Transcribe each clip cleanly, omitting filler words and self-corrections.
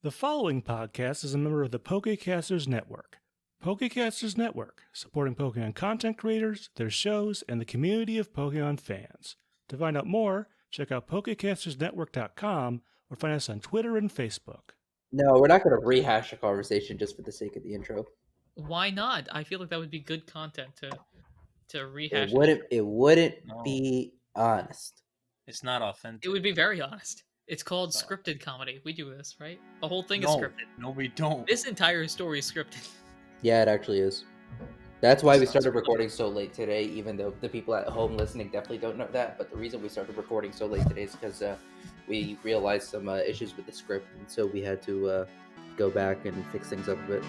The following podcast is a member of the Pokecasters Network. Pokecasters Network, supporting Pokemon content creators, their shows, and the community of Pokemon fans. To find out more, check out PokecastersNetwork.com or find us on Twitter and Facebook. No, we're not going to rehash a conversation just for the sake of the intro. Why not? I feel like that would be good content to rehash. It wouldn't be honest. It's not authentic. It would be very honest. It's called scripted comedy. We do this, right? The whole thing is No, scripted. no, we don't. This entire story is scripted. Yeah, it actually is. That's why we started recording so late today, even though the people at home listening definitely don't know that. But the reason we started recording so late today is because we realized some issues with the script, and so we had to go back and fix things up a bit.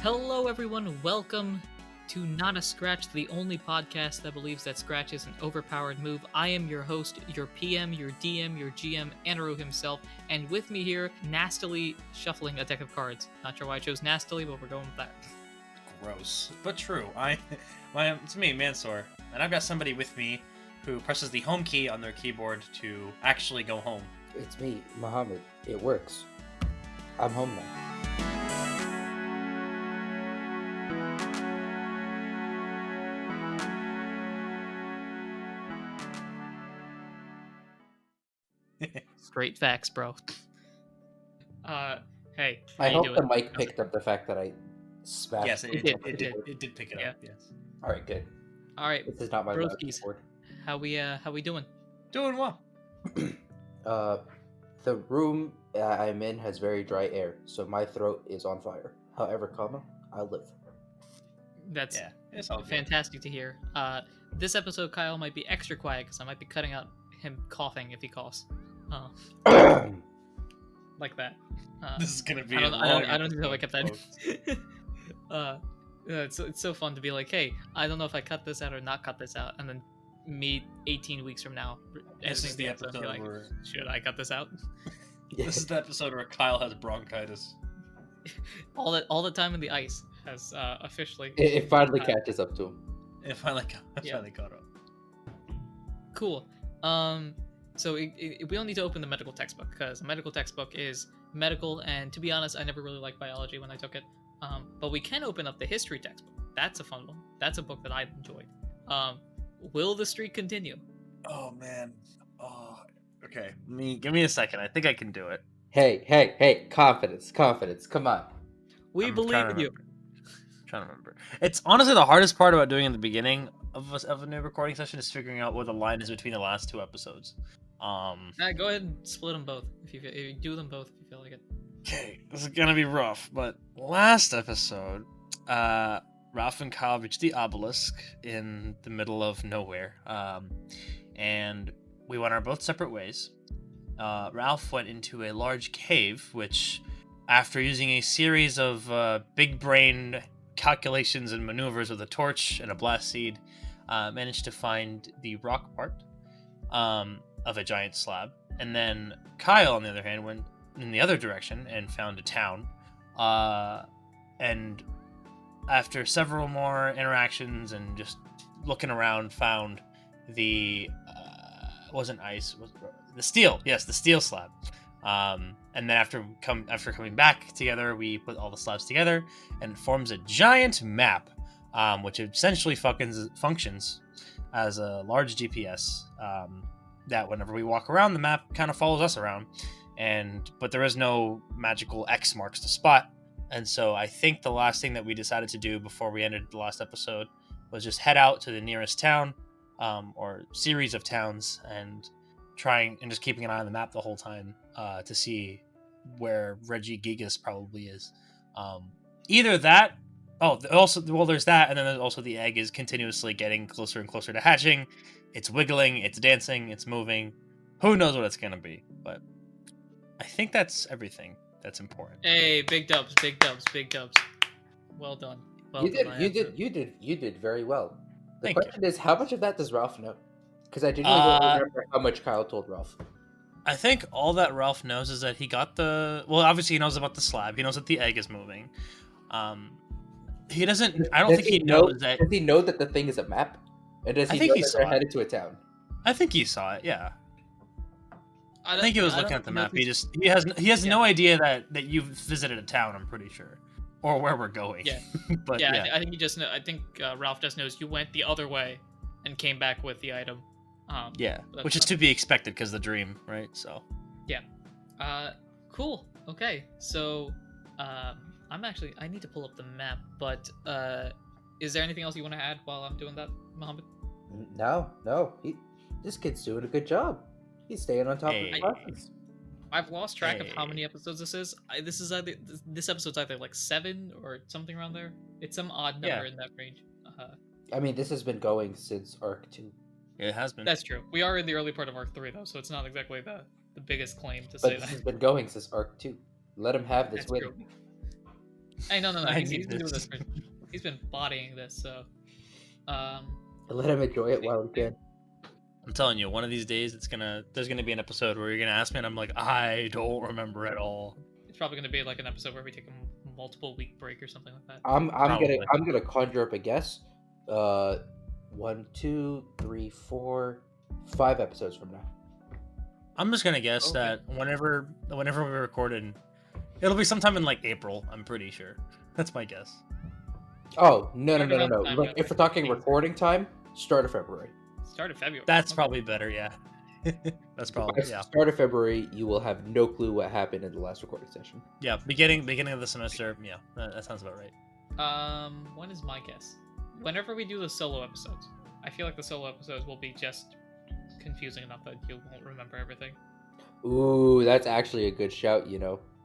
Hello, everyone. Welcome to Not a Scratch, the only podcast that believes that Scratch is an overpowered move. I am your host, your PM, your DM, your GM, Anirudh himself, and with me here, nastily shuffling a deck of cards. Not sure why I chose nastily, but we're going with that. Gross, but true. It's me, Mansour, and I've got somebody with me who presses the home key on their keyboard to actually go home. It's me, Muhammad. It works. I'm home now. Straight facts, bro. Hey, how I you hope doing? the mic picked up the fact that I spat. Yes, it did. did pick it Yeah. up. Yes, All right, good. All right, This is not my loud broskies. keyboard. How we doing? doing well. The room I'm in has very dry air, so my throat is on fire. However, I live. That's Yeah, it's all good. fantastic to hear. This episode, Kyle might be extra quiet because I might be cutting out him coughing if he coughs. Like that. This is gonna be. I a don't long know how I kept that. episode, It's so fun to be like, hey, I don't know if I cut this out or not cut this out, and then me 18 weeks from now. This is the editing episode be like, where should I cut this out? this is the episode where Kyle has bronchitis. All the time in the ice has officially. It finally catches up to him. It finally Yeah. caught up. Cool. So we don't need to open the medical textbook because the medical textbook is medical, and to be honest, I never really liked biology when I took it. But we can open up the history textbook. That's a fun one. That's a book that I enjoyed. Will the streak continue? Oh man. Oh. Okay. Give me a second. I think I can do it. Hey, confidence. Come on. We I'm believe trying to in you. I'm trying to remember. It's honestly the hardest part about doing in the beginning of a new recording session is figuring out what the line is between the last two episodes. Go ahead and split them both if you do them both if you feel like it. Okay, this is gonna be rough, but last episode, Ralph and Kyle reached the obelisk in the middle of nowhere, and we went our both separate ways. Ralph went into a large cave, which, after using a series of big brain calculations and maneuvers with a torch and a blast seed, managed to find the rock part of a giant slab. And then Kyle, on the other hand, went in the other direction and found a town. And after several more interactions and just looking around, found the wasn't ice, was the steel. Yes, the steel slab. And then after coming back together, we put all the slabs together and it forms a giant map, which essentially functions as a large GPS that whenever we walk around, the map kind of follows us around. But there is no magical X marks to spot. And so I think the last thing that we decided to do before we ended the last episode was just head out to the nearest town, or series of towns, and just keeping an eye on the map the whole time to see where Reggie Gigas probably is. Either that. There's that, and then there's also the egg is continuously getting closer and closer to hatching. It's wiggling, it's dancing, it's moving. Who knows what it's gonna be? But I think that's everything that's important. Hey, big dubs. Well done. You did very well. The Thank question is, how much of that does Ralph know? Because I genuinely don't remember how much Kyle told Ralph. I think all that Ralph knows is that he got the. Well, obviously he knows about the slab. He knows that the egg is moving. He doesn't. I don't think he knows that. Does he know that the thing is a map? And does I he think know he that saw they're it. headed to a town? I think he saw it. Yeah. I think he was looking at the map. He He has no idea that you've visited a town. I'm pretty sure, or where we're going. Yeah. But yeah, I think he just. I think Ralph just knows you went the other way, and came back with the item. Yeah, that's which is not- to be expected because the dream, right? So. Cool. Okay, so I need to pull up the map, but is there anything else you want to add while I'm doing that, Mohammed? No. This kid's doing a good job. He's staying on top of Hey. the classes. I've lost track of how Hey. many episodes this is. This episode's either like 7 or something around there. It's some odd number Yeah. in that range. I mean, this has been going since Arc 2. It has been. That's true. We are in the early part of Arc 3 though, so it's not exactly the biggest claim to But say this that. has been going since Arc 2. Let him have this That's win. true. Hey, no. I He's need been doing this. this. He's been bodying this, so. Let him enjoy it while he can. I'm telling you, one of these days there's gonna be an episode where you're gonna ask me, and I'm like, I don't remember at all. It's probably gonna be like an episode where we take a multiple week break or something like that. I'm Probably. gonna conjure up a guess. 1, 2, 3, 4, 5 episodes from now. I'm just gonna guess Okay. that whenever we recorded, it'll be sometime in like April. I'm pretty sure. That's my guess. Oh no. Around the time Look, of if we're talking the- recording time, start of February. Start of February. That's Okay. probably better. Yeah. That's probably yeah. Start of February, you will have no clue what happened in the last recording session. Yeah. Beginning of the semester. Yeah, that sounds about right. When is my guess? Whenever we do the solo episodes, I feel like the solo episodes will be just confusing enough that you won't remember everything. Ooh, that's actually a good shout,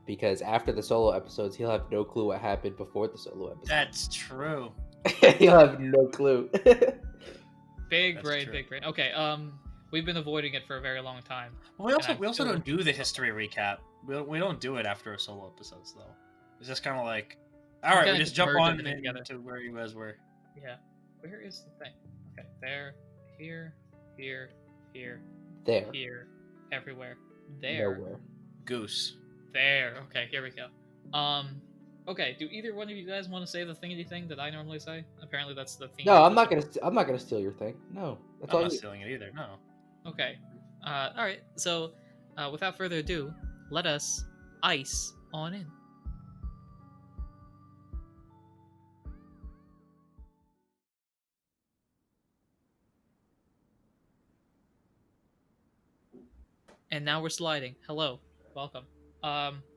because after the solo episodes, he'll have no clue what happened before the solo episode. That's true. He'll have no clue. Big That's brain, true. big brain. Okay, we've been avoiding it for a very long time. Well, And we also I'm don't do the history recap. We don't do it after a solo episodes though. It's just kind of like, all right, kinda we just just jump merge on everything together. to where you guys were. Yeah. Where is the thing? Okay, there, here, here, There. everywhere. There. Nowhere. Goose. There. Okay, here we go. Okay, do either one of you guys want to say the thingy thing that I normally say? Apparently that's the theme. No, of I'm not this gonna. I'm not gonna steal your thing. No, that's I'm all not you. stealing it either. No. Okay. Alright, so without further ado, let us ice on in. And now we're sliding. Hello. Welcome.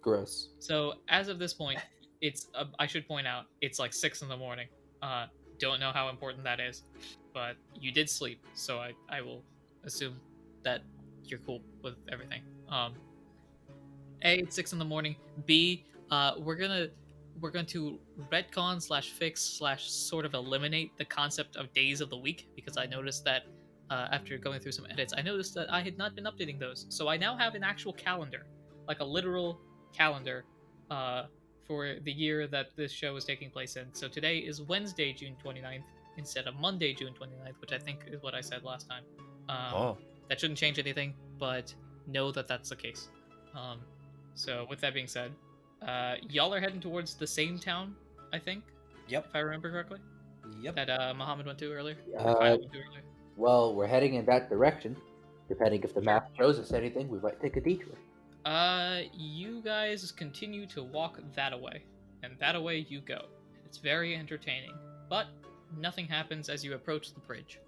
Gross. So as of this point, it's I should point out it's like 6 in the morning. Don't know how important that is, but you did sleep, so I will assume that you're cool with everything. A, it's 6 in the morning. B, we're going to retcon / fix / sort of eliminate the concept of days of the week, because I noticed that after going through some edits, I noticed that I had not been updating those. So I now have an actual calendar, like a literal calendar, for the year that this show is taking place in. So today is Wednesday, June 29th, instead of Monday, June 29th, which I think is what I said last time. That shouldn't change anything, but know that that's the case. So with that being said, y'all are heading towards the same town, I think. Yep. If I remember correctly. Yep. That Muhammad went to earlier. Uh, Kyle went to earlier. Well, we're heading in that direction. Depending if the map shows us anything, we might take a detour. You guys continue to walk that away, and that away you go. It's very entertaining, but nothing happens as you approach the bridge.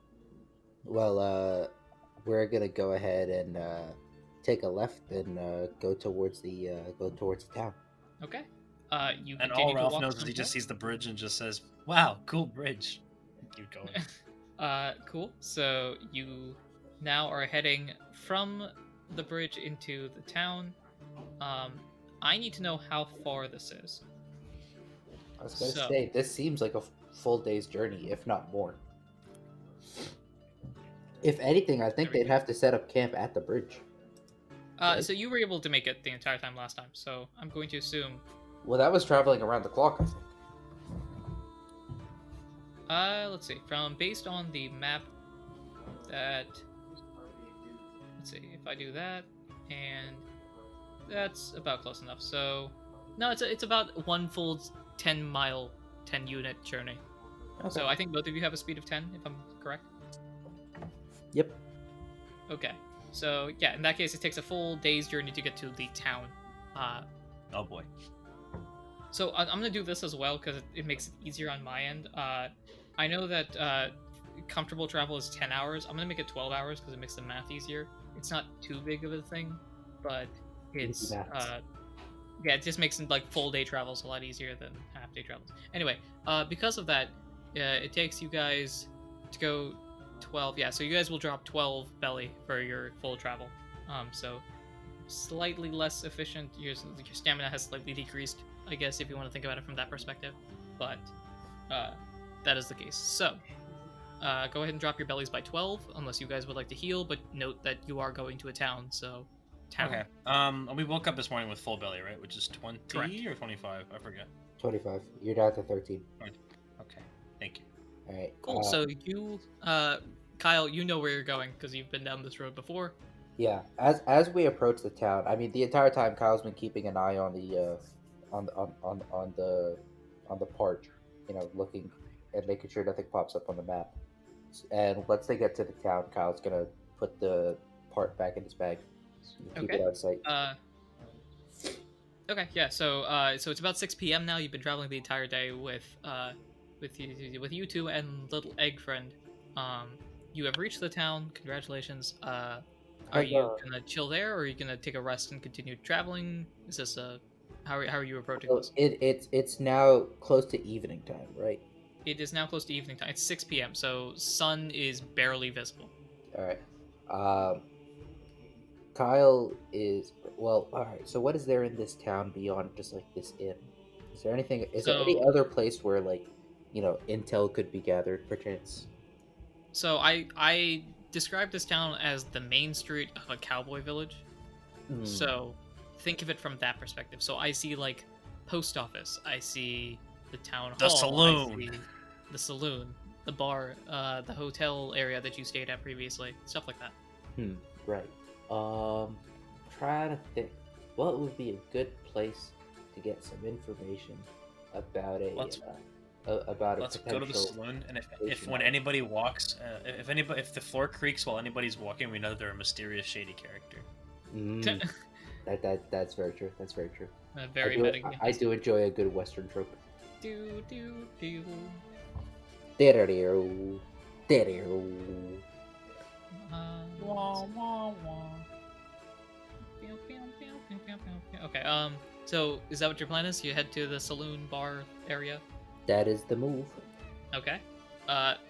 Well, we're gonna go ahead and take a left and go towards the town. Okay. You And continue all to Ralph walk knows is some he just more. sees the bridge and just says, "Wow, cool bridge." Keep going. Cool. So you now are heading from the bridge into the town. I need to know how far this is. I was gonna So- say this seems like a full day's journey, if not more. If anything, I think they'd have to set up camp at the bridge. Right. So you were able to make it the entire time last time, so I'm going to assume. Well, that was traveling around the clock, I think. Let's see. Based on the map that let's see if I do that, and that's about close enough. So, no, it's about one full 10 unit journey. Okay. So I think both of you have a speed of 10, if I'm correct. Yep. Okay. So yeah, in that case, it takes a full day's journey to get to the town. Oh boy. So I'm gonna do this as well because it makes it easier on my end. I know that comfortable travel is 10 hours. I'm gonna make it 12 hours because it makes the math easier. It's not too big of a thing, but it's yeah, it just makes like full day travels a lot easier than half day travels. Anyway, because of that, it takes you guys to go 12. Yeah, so you guys will drop 12 belly for your full travel. So slightly less efficient. Your stamina has slightly decreased, I guess, if you want to think about it from that perspective. But that is the case. So go ahead and drop your bellies by 12, unless you guys would like to heal. But note that you are going to a town, so town. Okay. We woke up this morning with full belly, right? Which is 20 Correct. or 25? I forget. 25. You're down to 13. Okay. Thank you. All right. Cool. So you, Kyle, you know where you're going because you've been down this road before. Yeah. As we approach the town, I mean, the entire time Kyle's been keeping an eye on the on the part, looking and making sure nothing pops up on the map. And once they get to the town, Kyle's gonna put the part back in his bag. Keep it out of sight. Okay, yeah. So it's about 6 p.m. now. You've been traveling the entire day with you two and little egg friend. You have reached the town. Congratulations. Are you gonna chill there, or are you gonna take a rest and continue traveling? Is this how are you approaching this? It's now close to evening time, right? It is now close to evening time. It's 6 p.m., so sun is barely visible. All right. Kyle is all right. So what is there in this town beyond just like this inn? Is there anything? Is there any other place where intel could be gathered, perchance? So I describe this town as the main street of a cowboy village. So think of it from that perspective. So I see like post office. I see the town hall. The saloon. I see the saloon, the bar, the hotel area that you stayed at previously, stuff like that. Right. Trying to think. What would be a good place to get some information about Let's potential... go to the saloon, and if when anybody walks, if the floor creaks while anybody's walking, we know they're a mysterious, shady character. That's very true. That's very true. Very metagame. I do enjoy a good Western trope. Do. Okay, so is that what your plan is? You head to the saloon bar area? That is the move. Okay.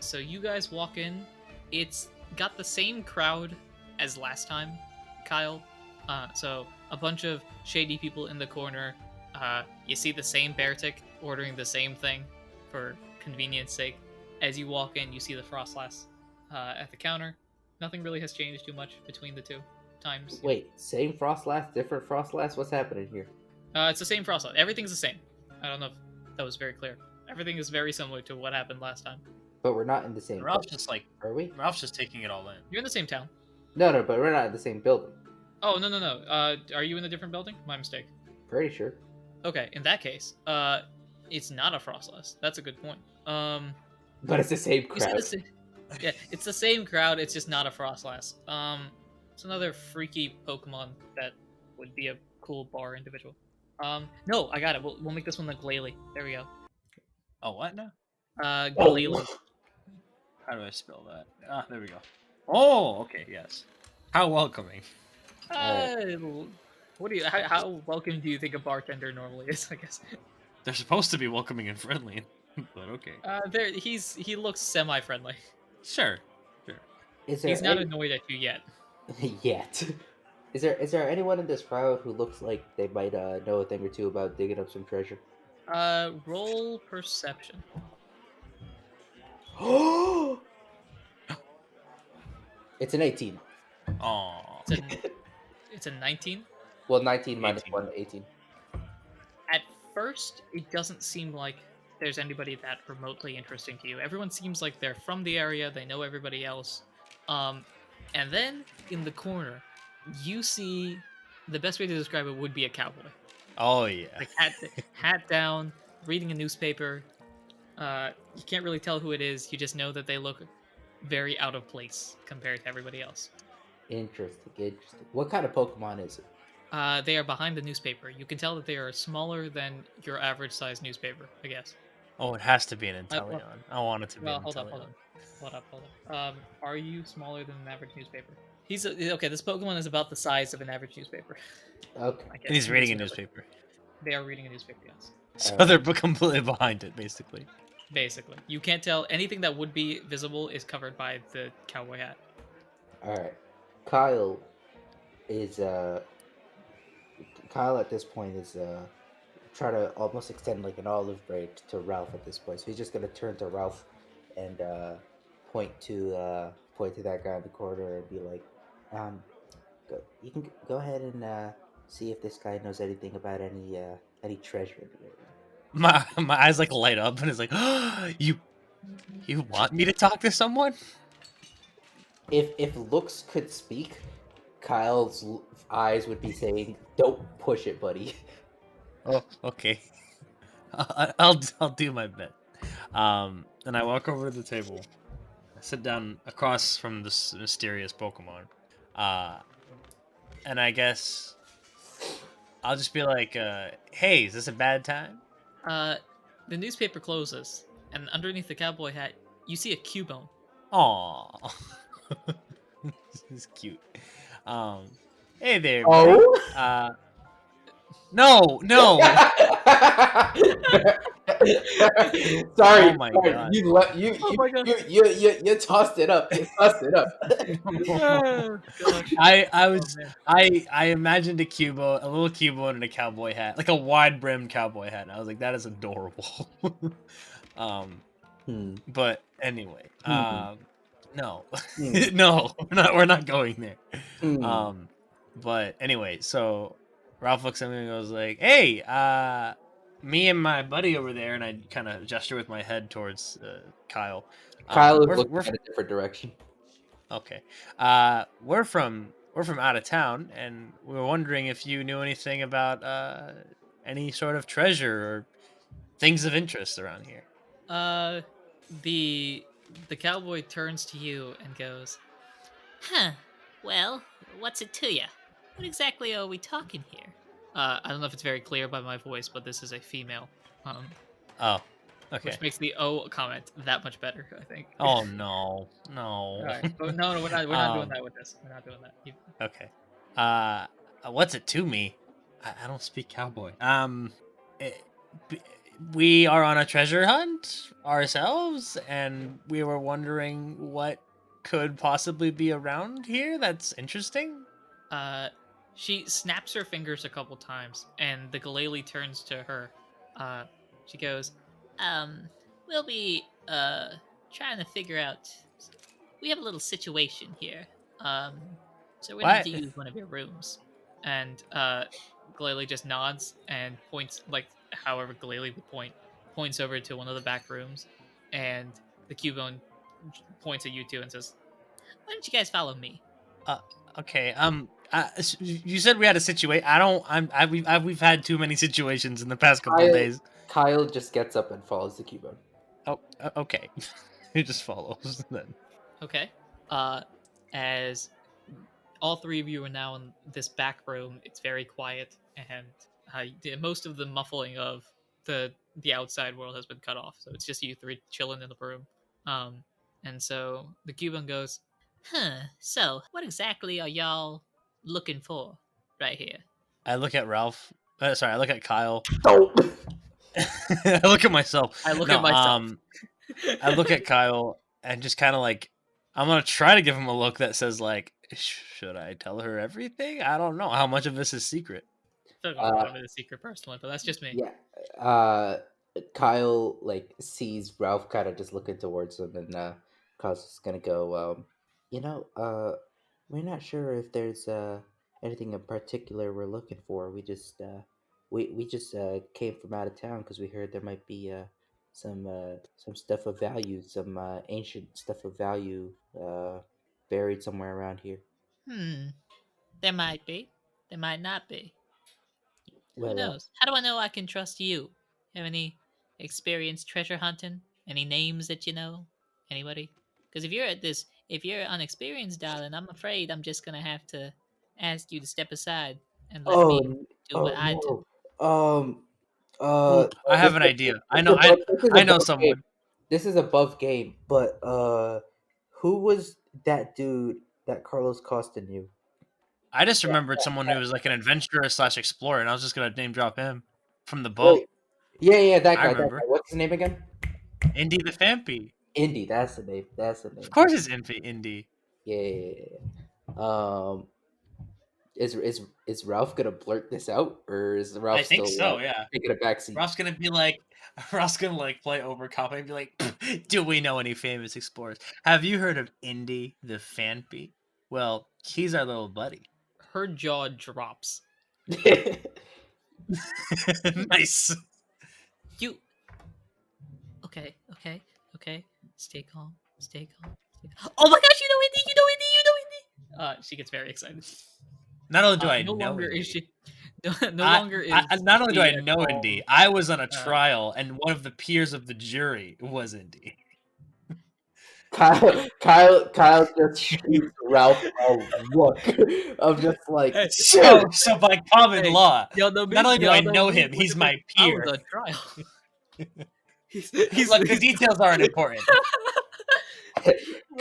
So you guys walk in. It's got the same crowd as last time, Kyle. So a bunch of shady people in the corner. You see the same bear tick ordering the same thing for convenience sake. As you walk in, you see the Frostlass at the counter. Nothing really has changed too much between the two times. Wait, same Frostlass, different Frostlass? What's happening here? It's the same Frostlass. Everything's the same. I don't know if that was very clear. Everything is very similar to what happened last time. But we're not in the same Ralph's building. just like, Are we? Ralph's just taking it all in. You're in the same town. No, but we're not in the same building. Oh, no. Are you in a different building? My mistake. Pretty sure. Okay, in that case, it's not a Frostlass. That's a good point. But it's the same crowd. Yeah, it's the same crowd. It's just not a Frostlass. It's another freaky Pokemon that would be a cool bar individual. No, I got it. We'll make this one the Glalie. There we go. Oh, what now? Glalie. How do I spell that? Ah, there we go. Oh, okay, yes. How welcoming. What do you? How welcome do you think a bartender normally is? I guess They're supposed to be welcoming and friendly, but okay. He looks semi-friendly. Sure. He's not annoyed at you yet. Yet. Is there anyone in this crowd who looks like they might know a thing or two about digging up some treasure? Roll perception. It's an 18. Oh. It's a 19. Well, 19 minus 18. 1, 18. At first, it doesn't seem like there's anybody that remotely interesting to you. Everyone seems like they're from the area. They know everybody else. And then in the corner, you see the best way to describe it would be a cowboy, Oh yeah. like hat down, reading a newspaper. You can't really tell who it is. You just know that they look very out of place compared to everybody else. Interesting. What kind of Pokemon is it? They are behind the newspaper. You can tell that they are smaller than your average size newspaper, I guess. Oh, it has to be an Well, Inteleon. I want it to be well, an hold Inteleon. up. Are you smaller than an average newspaper? Okay. This Pokemon is about the size of an average newspaper. Okay. I guess, And he's reading a reasonably. newspaper. They are reading a newspaper, yes. So Alright. they're completely behind it, basically. Basically, you can't tell anything that would be visible is covered by the cowboy hat. All right. Kyle is Kyle at this point is try to almost extend like an olive branch to Ralph at this point. So he's just gonna turn to Ralph and point to that guy in the corner and be like, you can go ahead and see if this guy knows anything about any treasure in the area. My eyes like light up and it's like, you want me to talk to someone? If looks could speak, Kyle's eyes would be saying, "Don't push it, buddy." Oh, okay. I'll do my bit. And I walk over to the table. I sit down across from this mysterious Pokemon. And I guess I'll just be like, hey, is this a bad time? The newspaper closes, and underneath the cowboy hat, you see a Cubone. Aw. This is cute. Hey there, Oh? buddy. No. Sorry, Oh my sorry. God. You tossed it up. You tossed it up. Oh, gosh. I imagined a little Cubone in a cowboy hat, like a wide brimmed cowboy hat. And I was like, that is adorable. But anyway, no, no, we're not going there. But anyway, so Ralph looks at me and goes like, "Hey, me and my buddy over there," and I kind of gesture with my head towards Kyle. Kyle is we're looking at a different direction. Okay. We're from out of town, and we were wondering if you knew anything about any sort of treasure or things of interest around here. The cowboy turns to you and goes, Huh. Well, what's it to ya? What exactly are we talking here? I don't know if it's very clear by my voice, but this is a female. Oh, okay. Which makes the "oh" comment that much better, I think. Oh no. Alright, but no, we're not doing that with this. We're not doing that. Okay. What's it to me? I don't speak cowboy. We are on a treasure hunt ourselves, and we were wondering what could possibly be around here that's interesting. She snaps her fingers a couple times, and the Galele turns to her. She goes, We'll be, trying to figure out. We have a little situation here. So we're going to use one of your rooms. And Galele just nods and points, like however Galele would points over to one of the back rooms, and the Cubone points at you two and says, Why don't you guys follow me? Okay. You said we had a situation. We've had too many situations in the past couple of days. Kyle just gets up and follows the Cubone. Oh, okay. He just follows then. Okay. As all three of you are now in this back room, it's very quiet, and most of the muffling of the outside world has been cut off. So it's just you three chilling in the room. And so the Cubone goes, Huh. So, what exactly are y'all looking for right here? I look at Ralph. Sorry, I look at Kyle. Oh. I look at myself. I look at myself. I look at Kyle and just kind of like, I'm gonna try to give him a look that says like, should I tell her everything? I don't know how much of this is secret. I don't know a lot of it is secret personally, but that's just me. Yeah. Kyle like sees Ralph kind of just looking towards him, and Kyle's just gonna go, we're not sure if there's anything in particular we're looking for. We just came from out of town because we heard there might be some stuff of value, some ancient stuff of value buried somewhere around here. There might be. There might not be. Who Well, knows? How do I know I can trust you? Have any experience treasure hunting? Any names that you know? Anybody? Because if you're unexperienced, darling, I'm afraid I'm just gonna have to ask you to step aside and let me do what I do. no. I This have an is- idea. this is I know above someone. game. This is above game, but who was that dude that Carlos Costa knew? I just remembered someone who was like an adventurer / explorer, and I was just gonna name drop him from the book. Wait, yeah, that I guy. remember. What's his name again? Indy the Fampy. Indy. That's the name. Of course, it's Indy. Yeah. Is Ralph gonna blurt this out, or is Ralph I think still so. Yeah. taking a backseat? Ralph's gonna play overconfident and be like, "Do we know any famous explorers? Have you heard of Indy the Fampy? Well, he's our little buddy." Her jaw drops. Nice. You. Okay. Stay calm. Oh my gosh! You know Indy. She gets very excited. Not only do I no know longer Indy, is she. No longer is. not only do I she know at all- Indy, I was on a trial, and one of the peers of the jury was Indy. Kyle just shoots Ralph a look of just like Hey, shit. So by common Hey, law, y'all know me? not only do Y'all I know know me? him, he's my I peer. was on trial. he's Look, the details aren't important.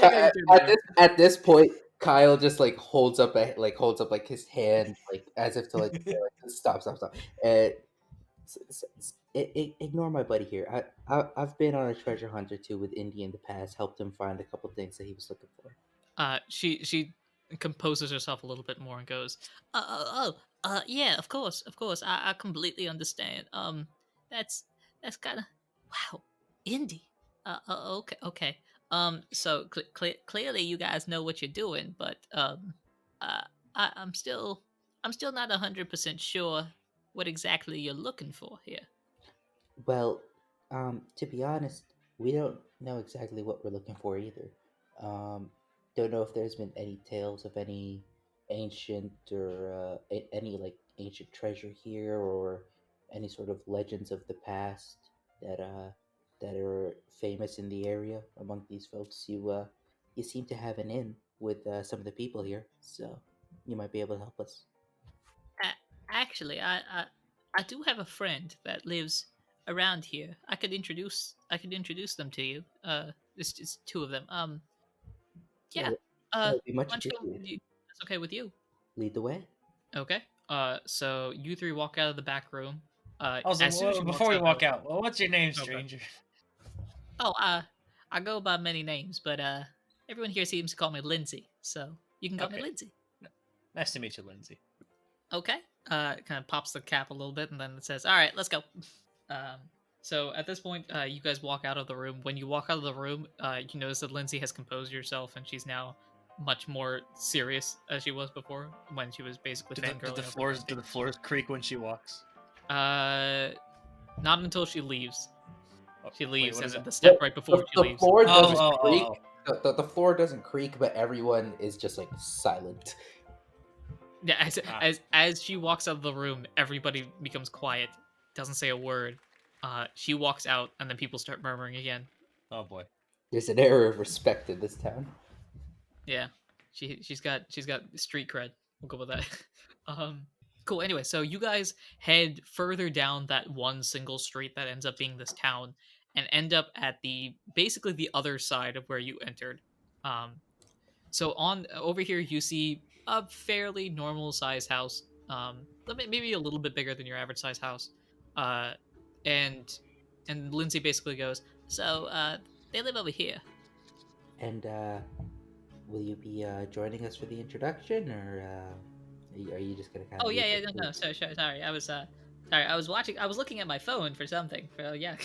At this point, Kyle just like holds up like his hand like as if to like, stop. And ignore my buddy here. I've been on a treasure hunt or two with Indy in the past. Helped him find a couple things that he was looking for. She composes herself a little bit more and goes, Yeah, of course. I completely understand. That's kind of wow, Indy. Okay. So clearly you guys know what you're doing, but I'm still not 100% sure what exactly you're looking for here. Well, to be honest, we don't know exactly what we're looking for either. Don't know if there's been any tales of any ancient or any like ancient treasure here, or any sort of legends of the past that are famous in the area among these folks. You seem to have an in with some of the people here, so you might be able to help us. Actually, I do have a friend that lives around here. I could introduce them to you. It's just two of them. Yeah. That would be much why don't you- appreciated. That's okay with you. Lead the way. okay. So you three walk out of the back room. Also, as soon as she before we walks walk out, out, well, what's your name, Okay. stranger? Oh, I go by many names, but everyone here seems to call me Lindsay, so you can call me Okay. Lindsay. Nice to meet you, Lindsay. Okay. kind of pops the cap a little bit, and then it says, "All right, let's go." So at this point, you guys walk out of the room. When you walk out of the room, you notice that Lindsay has composed herself, and she's now much more serious as she was before, when she was basically Do fangirling. the floors creak when she walks? Not until she leaves. She Wait, leaves, what and is then that? the step right before she The leaves. floor doesn't Oh. creak. The floor doesn't creak, but everyone is just like silent. Yeah, as she walks out of the room, everybody becomes quiet, doesn't say a word. She walks out, and then people start murmuring again. Oh boy. There's an air of respect in this town. Yeah, she's got street cred. We'll go with that. Cool. Anyway, so you guys head further down that one single street that ends up being this town, and end up at basically the other side of where you entered. So over here you see a fairly normal size house, maybe a little bit bigger than your average size house, and Lindsay basically goes, So they live over here. And will you be joining us for the introduction, or are you just gonna kind of? Oh yeah, no, sorry. I was sorry. I was looking at my phone for something. Yeah.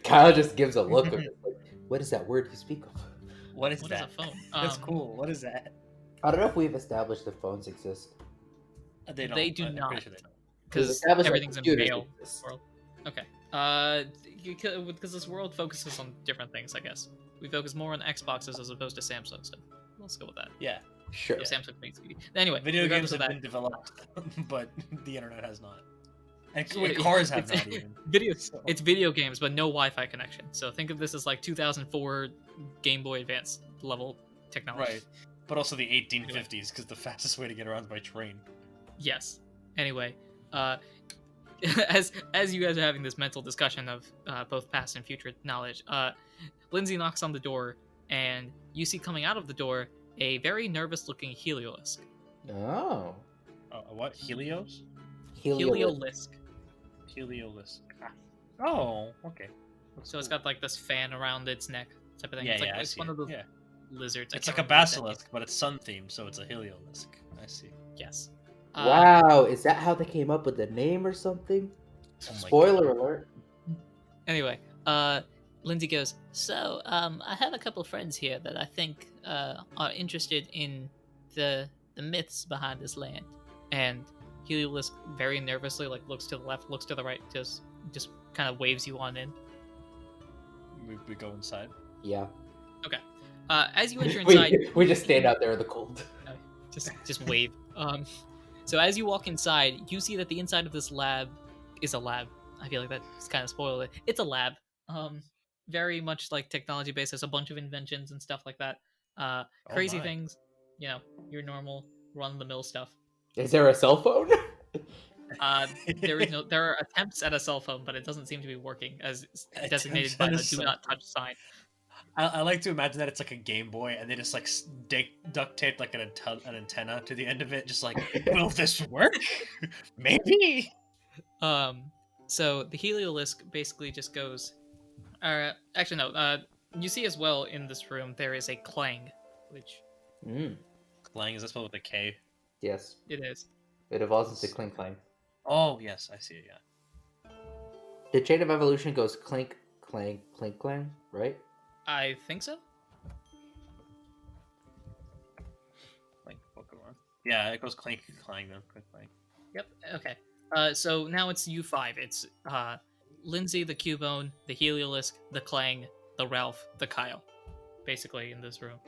Kyle just gives a look of it, like, what is that word you speak of? What is what is that? a phone? That's cool. What is that? I don't know if we've established that phones exist. They do I'm pretty not. sure they don't. Because established that everything's in computers mail exist. world. Okay. Because this world focuses on different things, I guess. we focus more on Xboxes as opposed to Samsung stuff. Let's go with that. Yeah. Sure. Samsung makes TV. Anyway, Video games regardless have of been that, developed, but the internet has not. And So wait, cars have it's- not even. it's video games, but no Wi-Fi connection. So think of this as like 2004 Game Boy Advance level technology. Right. But also the 1850s, because the fastest way to get around is by train. Yes. Anyway, as you guys are having this mental discussion of both past and future knowledge, Lindsay knocks on the door, and you see coming out of the door a very nervous-looking Heliolisk. Oh. What? Helios? Heliolisk. Heliolisk. Oh, okay. So it's got like this fan around its neck type of thing. Yeah, It's like yeah, I it's see one it. of those Yeah. lizards. I It's can't like a remember what that is. basilisk, but it's sun themed, so it's a Heliolisk. I see. Yes. Wow, is that how they came up with the name or something? Oh my Spoiler God. alert. Anyway, Lindsay goes, So, I have a couple friends here that I think are interested in the myths behind this land. and Heliolisk very nervously like looks to the left, looks to the right, just kind of waves you on in. We go inside. Yeah. As you enter inside, We just stand out there in the cold. just wave. So as you walk inside, you see that the inside of this lab is a lab. I feel like that's kind of spoiled it. It's a lab. Very much like technology based. There's a bunch of inventions and stuff like that. Crazy my. things. You know, your normal run of the mill stuff. Is there a cell phone? There are attempts at a cell phone, but it doesn't seem to be working as designated by Attempts the at a do not cell touch sign. I like to imagine that it's like a Game Boy, and they just like duct taped like an antenna to the end of it, just like, will this work? Maybe. So the Heliolisk basically just goes. Actually, no. You see as well in this room there is a clang, which Clang, is that spelled with a K? Yes. it is. It evolves into clink clang. Oh yes, I see it. Yeah. The chain of evolution goes clink, clang, clink, clang, right? I think so. Like Pokemon. Yeah, it goes clink, clang, then clink, clang. Yep. Okay. So now it's you five. It's Lindsay, the Cubone, the Heliolisk, the Clang, the Ralph, the Kyle, basically in this room.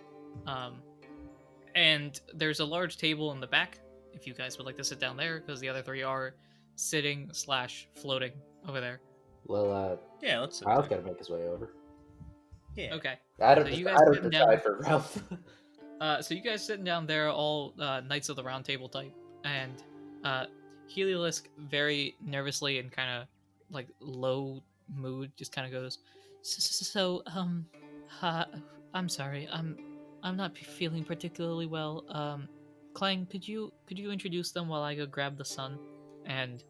And there's a large table in the back. If you guys would like to sit down there, because the other three are sitting / floating over there. Well, Yeah, let's. Kyle's gotta make his way over. Yeah. Okay. I don't, So you guys I don't sitting decide down? for Ralph. So you guys sitting down there, all Knights of the Round Table type, and Heliolisk very nervously and kind of like low mood, just kind of goes, So, I'm sorry. I'm not feeling particularly well. Clang, could you introduce them while I go grab the sun? And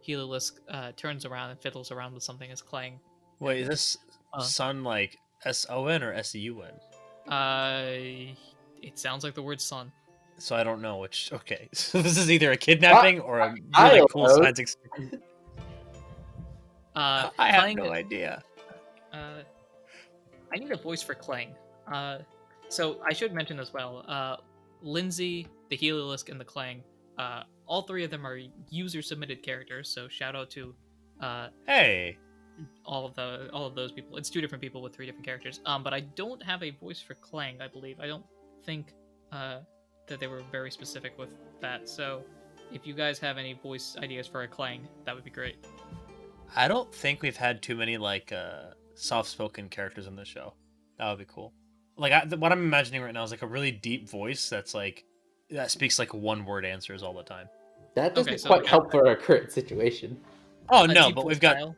Heliolisk turns around and fiddles around with something as Clang. Wait, is this sun like SON or SUN? It sounds like the word sun. So I don't know which. Okay, so this is either a kidnapping or a I really don't cool know. science experiment. I have Clang, no idea. I need a voice for Clang. So I should mention as well, Lindsay, the Heliolisk, and the Clang, all three of them are user-submitted characters, so shout out to Hey. all of those people. It's two different people with three different characters. But I don't have a voice for Clang, I believe. I don't think that they were very specific with that. So if you guys have any voice ideas for a Clang, that would be great. I don't think we've had too many like soft-spoken characters on the show. That would be cool. Like what I'm imagining right now is like a really deep voice that's like that speaks like one-word answers all the time. That doesn't Okay, so quite like help for our current situation. Oh A no, deep but voice we've got. style.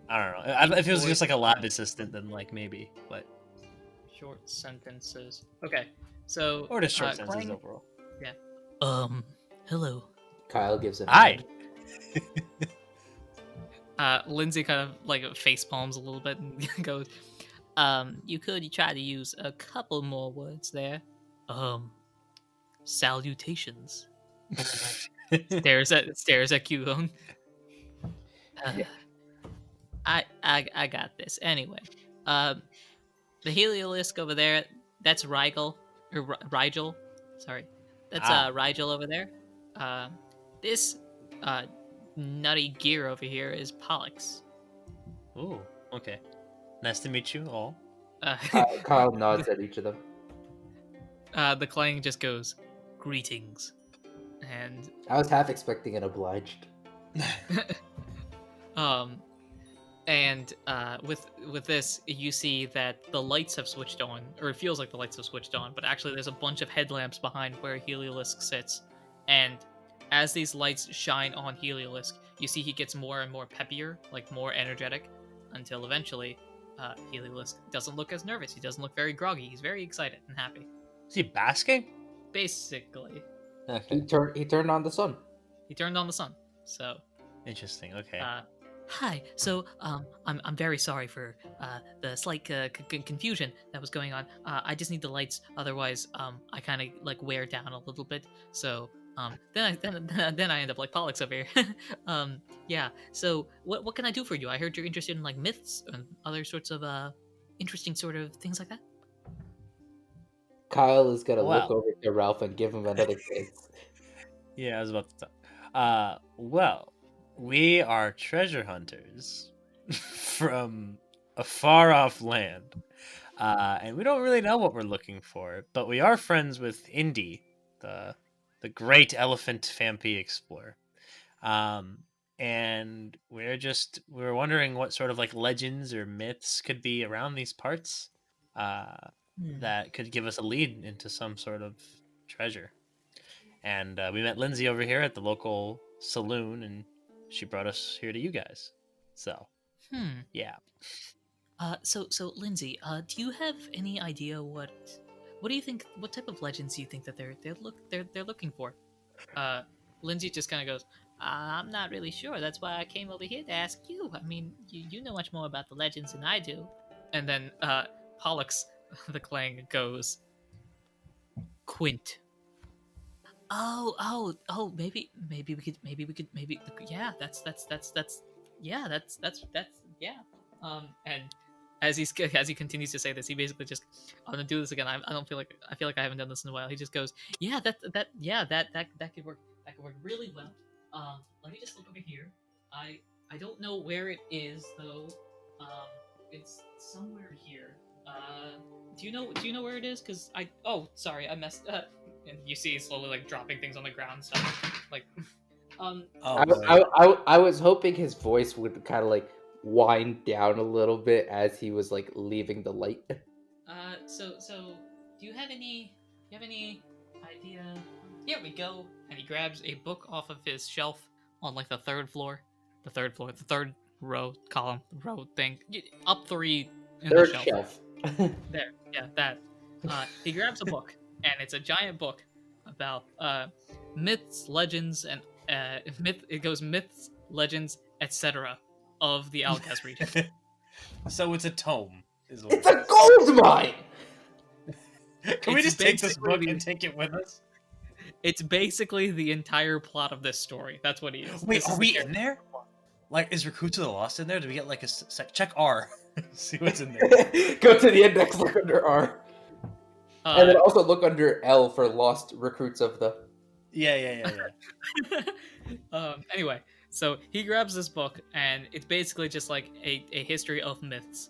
I don't know. If it was just like a lab assistant, then like maybe, but Short sentences. Okay, so or just short sentences Clang, overall. Hello. Kyle gives it. Hi. Lindsay kind of like face palms a little bit and goes, You could try to use a couple more words there. Salutations. stares at Cubone. I got this. Anyway, the Heliolisk over there, that's Rigel. Or Rigel. Sorry. That's Rigel over there. This nutty gear over here is Pollux. Ooh, okay. Nice to meet you all. Kyle nods at each of them. The Clang just goes, "Greetings," and I was half expecting an obliged. with this, you see that the lights have switched on, or it feels like the lights have switched on, but actually there's a bunch of headlamps behind where Heliolisk sits, and as these lights shine on Heliolisk, you see he gets more and more peppier, like more energetic, until eventually, Heliolisk doesn't look as nervous. He doesn't look very groggy. He's very excited and happy. Is he basking? Basically, Okay. He turned on the sun. he turned on the sun. So, Interesting. Okay. Hi. So, I'm very sorry for the slight confusion that was going on. I just need the lights, otherwise, I kind of like wear down a little bit. So, then I end up like Pollux over here. Yeah. So, what can I do for you? I heard you're interested in like myths and other sorts of interesting sort of things like that. Kyle is gonna look Wow. over to Ralph and give him another kiss. Yeah, I was about to talk. Well, we are treasure hunters from a far off land. And we don't really know what we're looking for, but we are friends with Indy, the great elephant Fampi explorer. And we're wondering what sort of like legends or myths could be around these parts that could give us a lead into some sort of treasure. And we met Lindsay over here at the local saloon, and she brought us here to you guys. So, yeah. So Lindsay, do you have any idea what do you think? What type of legends do you think that they're looking for? Lindsay just kind of goes, I'm not really sure. That's why I came over here to ask you. I mean, you know much more about the legends than I do. and then Pollux, the Clang, goes, "Quint." Oh, maybe we could, yeah, that's Yeah. And as he continues to say this, he basically just, "I'm gonna do this again. I feel like I haven't done this in a while." He just goes, "Yeah, that could work. That could work really well. Let me just look over here. I don't know where it is though. It's somewhere here. Do you know where it is? Cause sorry, I messed up." And you see he's slowly like dropping things on the ground. So like, I was hoping his voice would kind of like wind down a little bit as he was like leaving the light. So do you have any idea? Here we go. And he grabs a book off of his shelf on like the third row column row thing, up 3 in Third the shelf. There, yeah, that. He grabs a book, and it's a giant book about myths, legends, and It goes myths, legends, etc. of the Alcaz region. So it's a tome. It's a gold mine. Can we It's just take this book basically- and take it with us? It's basically the entire plot of this story. That's what he is. Wait, This are is we the in there? Like, is Recruits of the Lost in there? Do we get like a check R? See what's in there. Go to the index, look under R, Uh, and then also look under L for lost recruits of the. Yeah. Anyway, so he grabs this book, and it's basically just like a history of myths.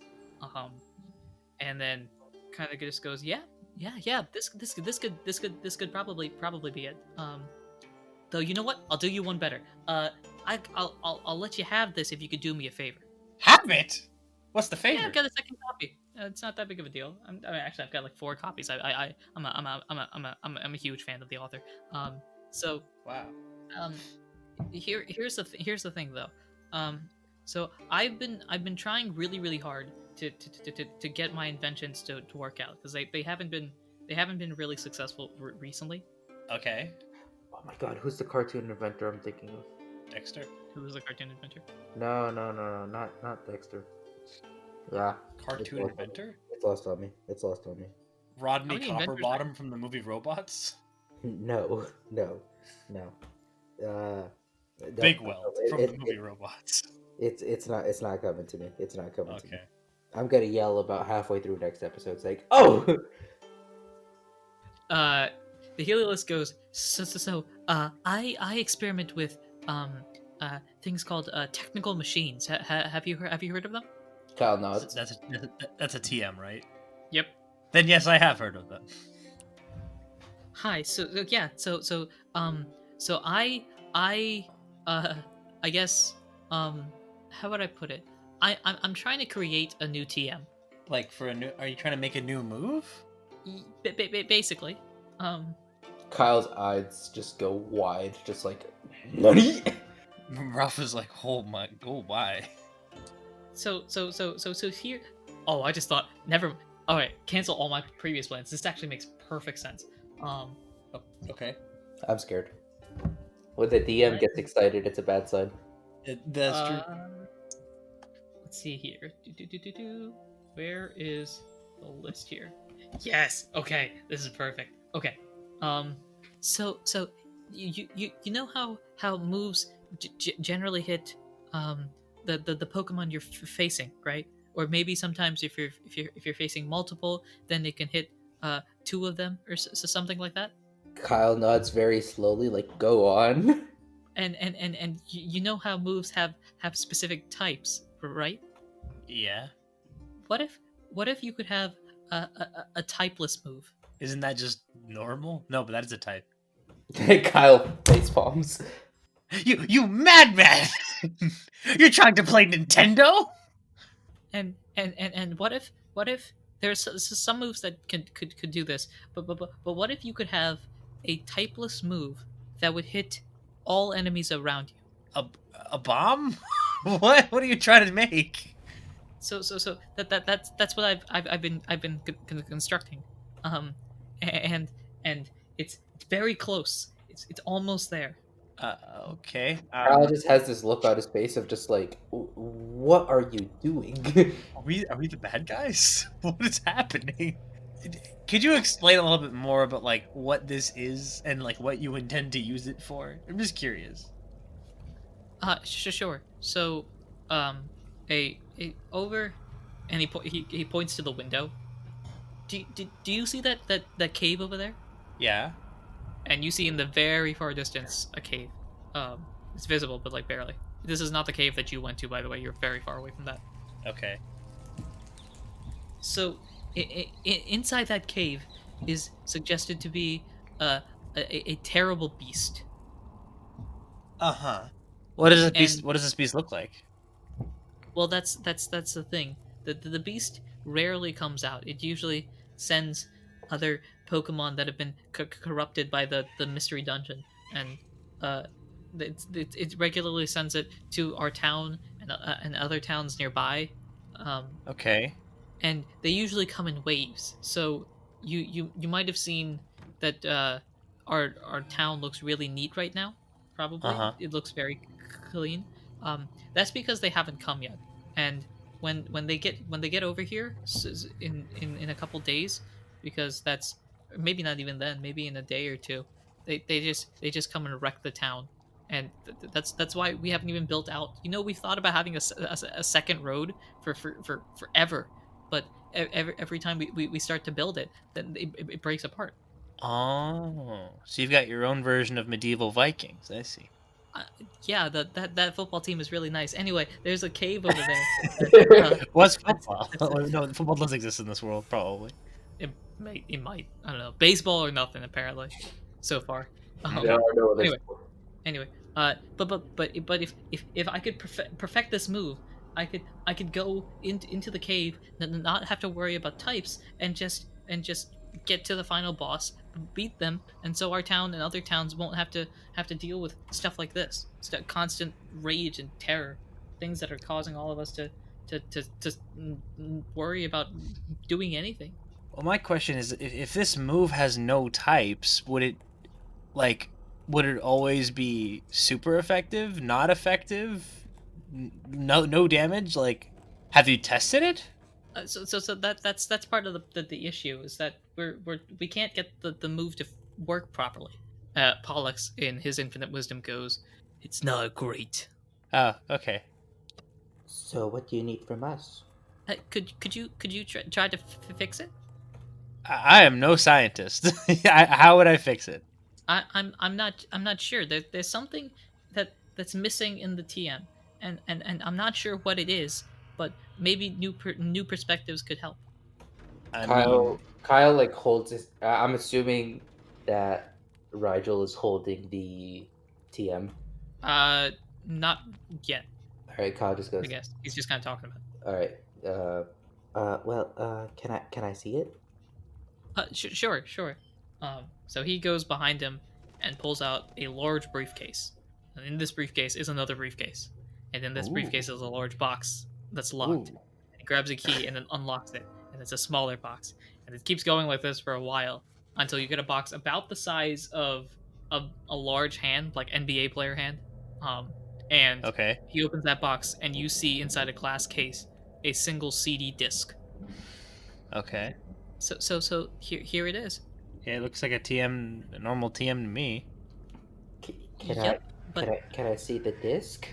And then kind of just goes, yeah. This could probably be it. Though you know what? I'll do you one better. I'll let you have this if you could do me a favor. Have it. What's the favor? Yeah, I've got a second copy. It's not that big of a deal. Actually, I've got like 4 copies. I'm a huge fan of the author. So Wow. here's the thing though. So I've been trying really hard to get my inventions to work out because they haven't been really successful recently. Okay. Oh my god, who's the cartoon inventor I'm thinking of? Dexter. Who was the cartoon inventor? No, not Dexter. Yeah. Cartoon It's inventor? It's lost on me. Rodney How many inventors Copperbottom from the movie Robots? No. Big Well from it- the movie Robots. It's not coming to me. It's not coming to me. Okay. I'm gonna yell about halfway through next episode. It's like, oh. The Heliolist goes, I experiment with things called technical machines. Have you heard of them? Kyle nods. That's a TM, right? Yep. Then yes, I have heard of that. Hi. So I guess how would I put it? I'm trying to create a new TM. Like are you trying to make a new move? Basically. Kyle's eyes just go wide, just like money. Ralph is like, oh why? So here. Oh, I just thought. Never. All right, cancel all my previous plans. This actually makes perfect sense. Okay. I'm scared. When the DM gets excited, it's a bad sign. That's true. Let's see here. Where is the list here? Yes. Okay, this is perfect. Okay. So you know how moves generally hit the Pokemon you're facing, right? Or maybe sometimes if you're facing multiple, then it can hit two of them or something like that. Kyle nods very slowly, like, go on. And you know how moves have specific types, right? Yeah. What if you could have a typeless move? Isn't that just normal? No, but that is a type. Kyle face palms. You madman! You're trying to play Nintendo? And what if there's some moves that could do this, but what if you could have a typeless move that would hit all enemies around you? A bomb? What are you trying to make? So that's what I've been constructing, and it's very close. It's almost there. Okay. Kyle just has this look on his face of just like, what are you doing? Are we the bad guys? What is happening? Could you explain a little bit more about like what this is and like what you intend to use it for? I'm just curious. Sure. So, a over, and he points to the window. Do you see that cave over there? Yeah. And you see in the very far distance a cave. It's visible, but like barely. This is not the cave that you went to, by the way. You're very far away from that. Okay. So, inside that cave is suggested to be a terrible beast. What does this beast look like? Well, that's the thing. The beast rarely comes out. It usually sends other Pokemon that have been corrupted by the mystery dungeon, and it regularly sends it to our town and other towns nearby. Okay. And they usually come in waves. So you might have seen that our town looks really neat right now. Probably it looks very clean. That's because they haven't come yet. And when they get over here in a couple days, because that's maybe not even then, maybe in a day or two, they just come and wreck the town. And that's why we haven't even built out. We've thought about having a second road for forever, but every time we start to build it, then it breaks apart. Oh, so you've got your own version of medieval Vikings. I see. Yeah, that football team is really nice. Anyway, there's a cave over there. What's football? No, football doesn't exist in this world, probably. It might. I don't know. Baseball or nothing, apparently, so far. Anyway, but if I could perfect this move, I could go into the cave and not have to worry about types and just get to the final boss, beat them, and so our town and other towns won't have to deal with stuff like this. Constant rage and terror, things that are causing all of us to worry about doing anything. Well, my question is, if this move has no types, would it always be super effective, not effective, no damage? Like, have you tested it? So that's part of the issue, is that we can't get the move to work properly. Pollux, in his infinite wisdom, goes, "It's not great." Oh, okay. So what do you need from us? Could you try to fix it? I am no scientist. How would I fix it? I'm not sure. There's something that's missing in the TM, and I'm not sure what it is. but maybe new perspectives could help. I Kyle, mean, Kyle, like holds his. I'm assuming that Rigel is holding the TM. Not yet. All right, Kyle just I goes. guess he's just kind of talking about it. All right. Can I see it? Sure. So he goes behind him and pulls out a large briefcase. And in this briefcase is another briefcase. And in this briefcase is a large box that's locked. Ooh. He grabs a key and then unlocks it. And it's a smaller box. And it keeps going like this for a while until you get a box about the size of a large hand, like NBA player hand. And okay. he opens that box and you see inside a glass case a single CD disc. Okay. So here it is. Yeah, it looks like a normal TM to me. Yep, Can I see the disc?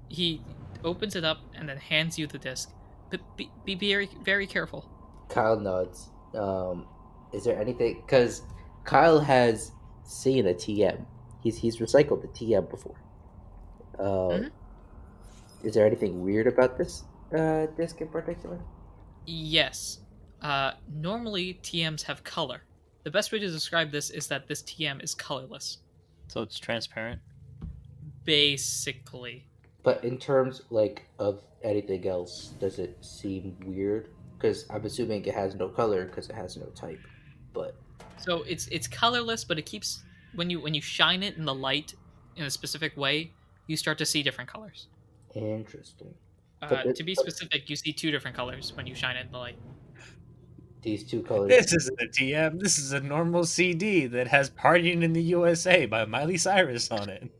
He opens it up and then hands you the disc. But be very, very careful. Kyle nods. Is there anything? Because Kyle has seen a TM. He's recycled the TM before. Is there anything weird about this disc in particular? Yes. Normally TMs have color. The best way to describe this is that this TM is colorless. So it's transparent. Basically. But in terms like of anything else, does it seem weird? Because I'm assuming it has no color because it has no type. But so it's colorless, but it keeps when you shine it in the light in a specific way, you start to see different colors. interesting. To be specific, you see two different colors when you shine it in the light. These two colors. This isn't a TM. This is a normal CD that has "Partying in the USA" by Miley Cyrus on it.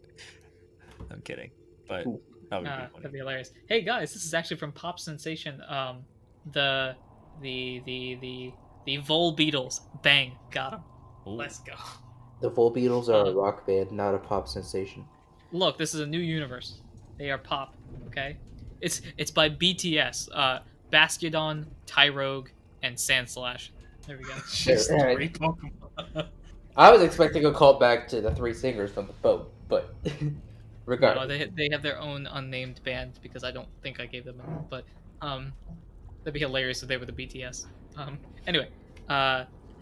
I'm kidding, but that would be funny. That'd be hilarious. Hey guys, this is actually from Pop Sensation. The Vol Beatles. Bang, got him. Ooh. Let's go. The Vol Beatles are a rock band, not a pop sensation. Look, this is a new universe. They are pop. Okay, it's by BTS. Bastiodon, Tyrogue, and Sandslash. There we go. Just Alright. 3 Pokemon. I was expecting a call back to the three singers from the boat, but regardless. No, they have their own unnamed band because I don't think I gave them a name, but that'd be hilarious if they were the BTS. Anyway,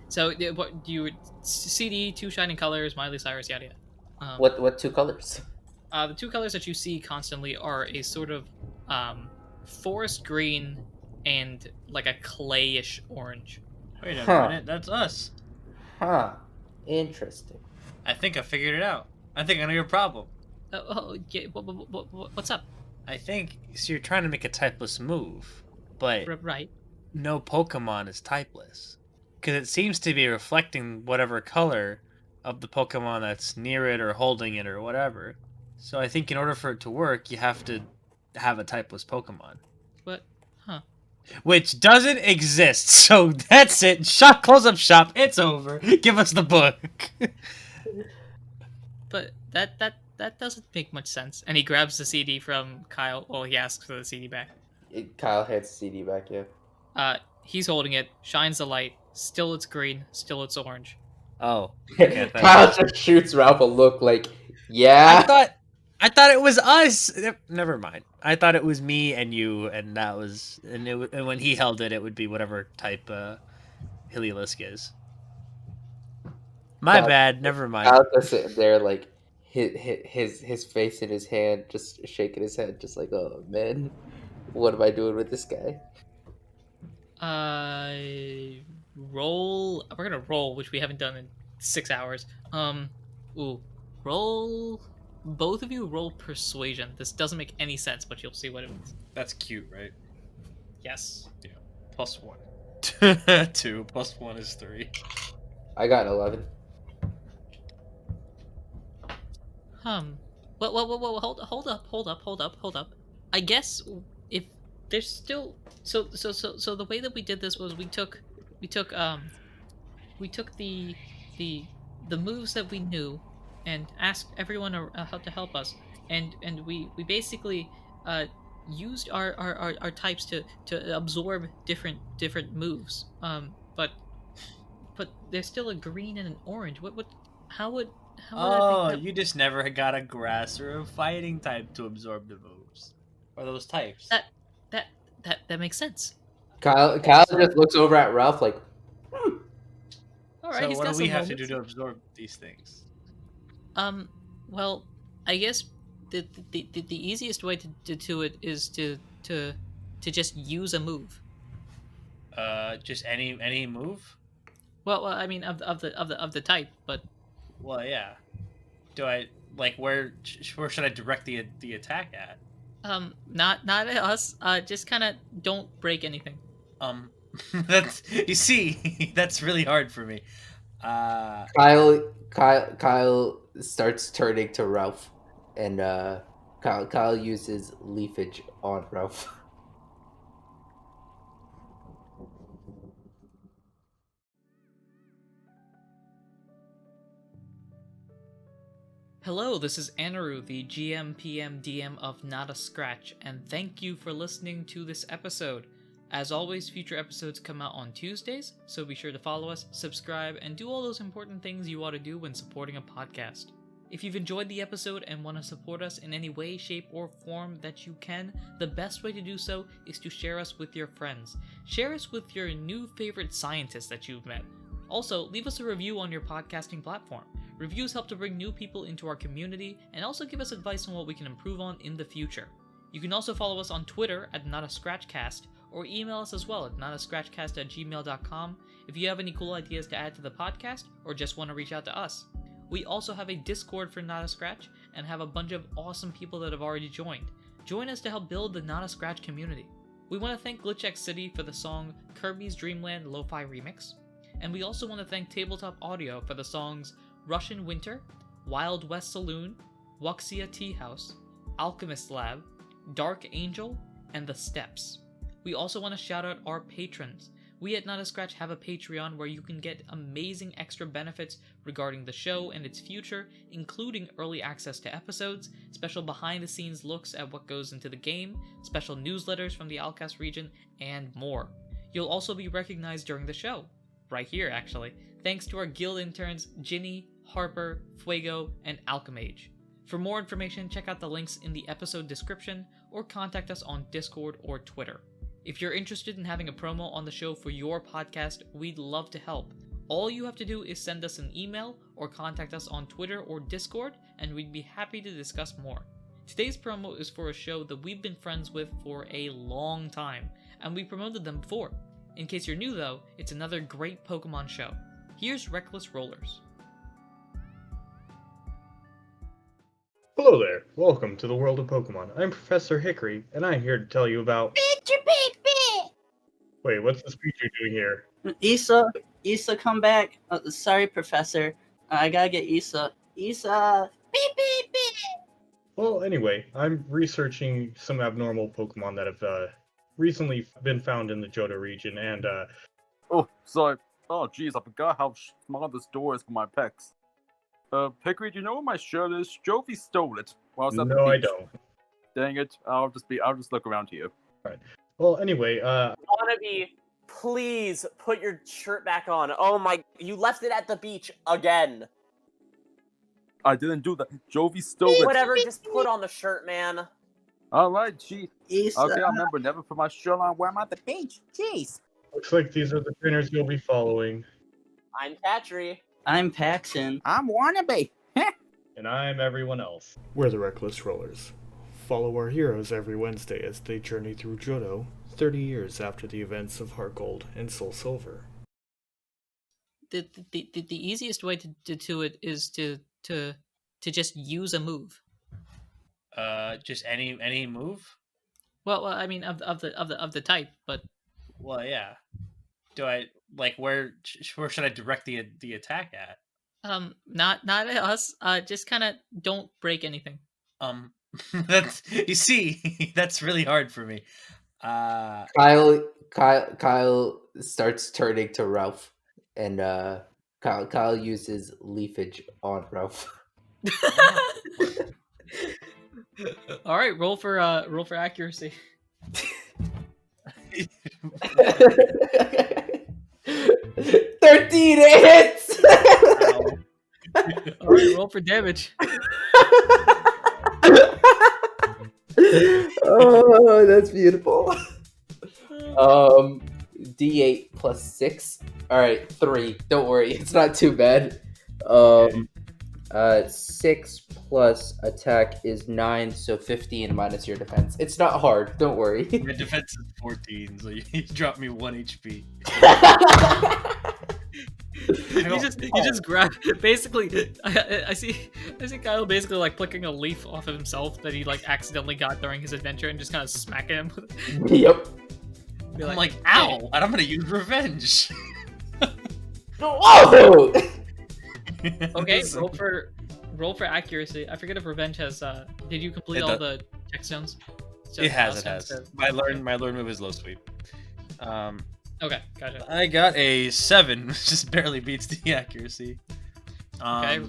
so what do you CD, two shining colors, Miley Cyrus, yada yada. What two colors? The two colors that you see constantly are a sort of forest green and like a clayish orange. Wait a Huh. minute, that's us. Huh. Interesting. I think I figured it out. I think I know your problem. Yeah, what's up? I think so. You're trying to make a typeless move, but Right. no Pokemon is typeless because it seems to be reflecting whatever color of the Pokemon that's near it or holding it or whatever. So I think in order for it to work, you have to have a typeless Pokemon, What? Huh. which doesn't exist. So that's it. Shop, close up shop. It's over. Give us the book. But that doesn't make much sense. And he grabs the CD from Kyle. Well, he asks for the CD back. Kyle hands the CD back, yeah. He's holding it, shines the light. Still it's green. Still it's orange. Oh, okay, Kyle just shoots Ralph a look like, yeah. I thought it was us. Never mind. I thought it was me and you, and that was, and when he held it, it would be whatever type Heliolisk is. My bad. Never mind. Kyle's just sitting there like his face in his hand, just shaking his head, just like, oh man, what am I doing with this guy? Roll. We're gonna roll, which we haven't done in 6 hours. Roll. Both of you roll persuasion. This doesn't make any sense, but you'll see what it means. That's cute, right? Yes. Yeah. +1. 2 + 1 is 3. I got 11. Well, hold up. I guess if there's still so the way that we did this was we took the moves that we knew and asked everyone how to help us, and we basically used our types to absorb different moves. But there's still a green and an orange. How would Oh, that you just never got a grass or a fighting type to absorb the moves. Or those types? That makes sense. Kyle just looks over at Ralph like, All right, So he's what got do we some have to moments. do to absorb these things? Well, I guess the easiest way to do it is to just use a move. Just any move? Well, I mean of the type, but Well, yeah. Do I where should I direct the attack at? not at us. Just kind of don't break anything. That's you see, that's really hard for me. Kyle starts turning to Ralph, and Kyle uses leafage on Ralph. Hello, this is Anirudh, the GM, PM, DM of Not a Scratch, and thank you for listening to this episode. As always, future episodes come out on Tuesdays, so be sure to follow us, subscribe, and do all those important things you ought to do when supporting a podcast. If you've enjoyed the episode and want to support us in any way, shape, or form that you can, the best way to do so is to share us with your friends. Share us with your new favorite scientist that you've met. Also, leave us a review on your podcasting platform. Reviews help to bring new people into our community and also give us advice on what we can improve on in the future. You can also follow us on Twitter at NotAScratchCast or email us as well at notascratchcast@gmail.com if you have any cool ideas to add to the podcast or just want to reach out to us. We also have a Discord for Not a Scratch and have a bunch of awesome people that have already joined. Join us to help build the Not a Scratch community. We want to thank GlitchX City for the song Kirby's Dream Land Lo-Fi Remix, and we also want to thank Tabletop Audio for the songs Russian Winter, Wild West Saloon, Wuxia Tea House, Alchemist Lab, Dark Angel, and The Steps. We also want to shout out our patrons. We at Not a Scratch have a Patreon where you can get amazing extra benefits regarding the show and its future, including early access to episodes, special behind-the-scenes looks at what goes into the game, special newsletters from the Alcast region, and more. You'll also be recognized during the show. Right here, actually. Thanks to our guild interns, Ginny, Harper, Fuego, and Alchemage. For more information, check out the links in the episode description or contact us on Discord or Twitter. If you're interested in having a promo on the show for your podcast, we'd love to help. All you have to do is send us an email or contact us on Twitter or Discord, and we'd be happy to discuss more. Today's promo is for a show that we've been friends with for a long time, and we promoted them before. In case you're new though, it's another great Pokemon show. Here's Reckless Rollers. Hello there. Welcome to the world of Pokemon. I'm Professor Hickory, and I'm here to tell you about... Wait, what's the speech you're doing here? Issa, come back. Sorry, Professor. I gotta get Issa. Issa! Well, anyway, I'm researching some abnormal Pokemon that have recently been found in the Johto region, and Oh, sorry. Oh, jeez, I forgot how small this door is for my pecs. Hickory, do you know where my shirt is? Jovi stole it while I was at the no, I beach. don't. Dang it! I'll just look around here. Well, anyway, Wannabe, please put your shirt back on. Oh my, you left it at the beach again. I didn't do that. Jovi stole it. Whatever, just put on the shirt, man. All right, gee. Issa! Okay, I remember never put my shirt on when I'm at the beach. Jeez. looks like these are the trainers you'll be following. I'm Patry. I'm Paxton. I'm Wannabe. And I'm everyone else. We're the Reckless Rollers. Follow our heroes every Wednesday as they journey through Johto, 30 years after the events of Heart Gold and Soul Silver. The easiest way to do it is to just use a move. Just any move? Well, I mean of the type, but Well, yeah. Do I where should I direct the attack at? not at us. Just kind of don't break anything. That's you see, that's really hard for me. Kyle starts turning to Ralph, and Kyle uses leafage on Ralph. All right, roll for accuracy. 13 hits. All right, roll for damage. Oh, that's beautiful. D8 plus 6. All right, 3. Don't worry, it's not too bad. 6 plus attack is 9, so 15 minus your defense. It's not hard. Don't worry. My defense is 14, so you dropped me 1 HP. You just grab. Basically, I see Kyle basically like plucking a leaf off of himself that he like accidentally got during his adventure and just kind of smacking him with it. Yep. Be I'm like, ow! And I'm gonna use revenge. Oh! Okay, roll for accuracy. I forget if revenge has. Did you complete all the checkstones? It has. My learn move is low sweep. Okay, gotcha. I got a 7, which just barely beats the accuracy. Okay,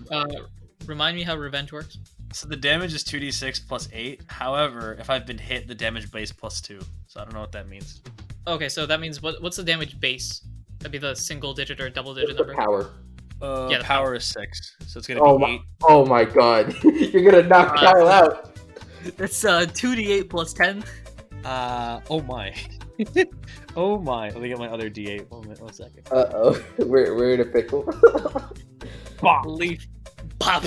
remind me how revenge works. So the damage is 2d6 plus 8. However, if I've been hit, the damage base plus 2. So I don't know what that means. Okay, so that means what's the damage base? That'd be the single digit or double digit number. Power. Yeah, the power is 6, so it's gonna be 8. Oh my god, you're gonna knock Kyle out. That's 2d8 plus 10. Oh my. Oh my. Let me get my other d8. 1 second. Uh-oh, we're in a pickle. Pop. Leaf. Pop.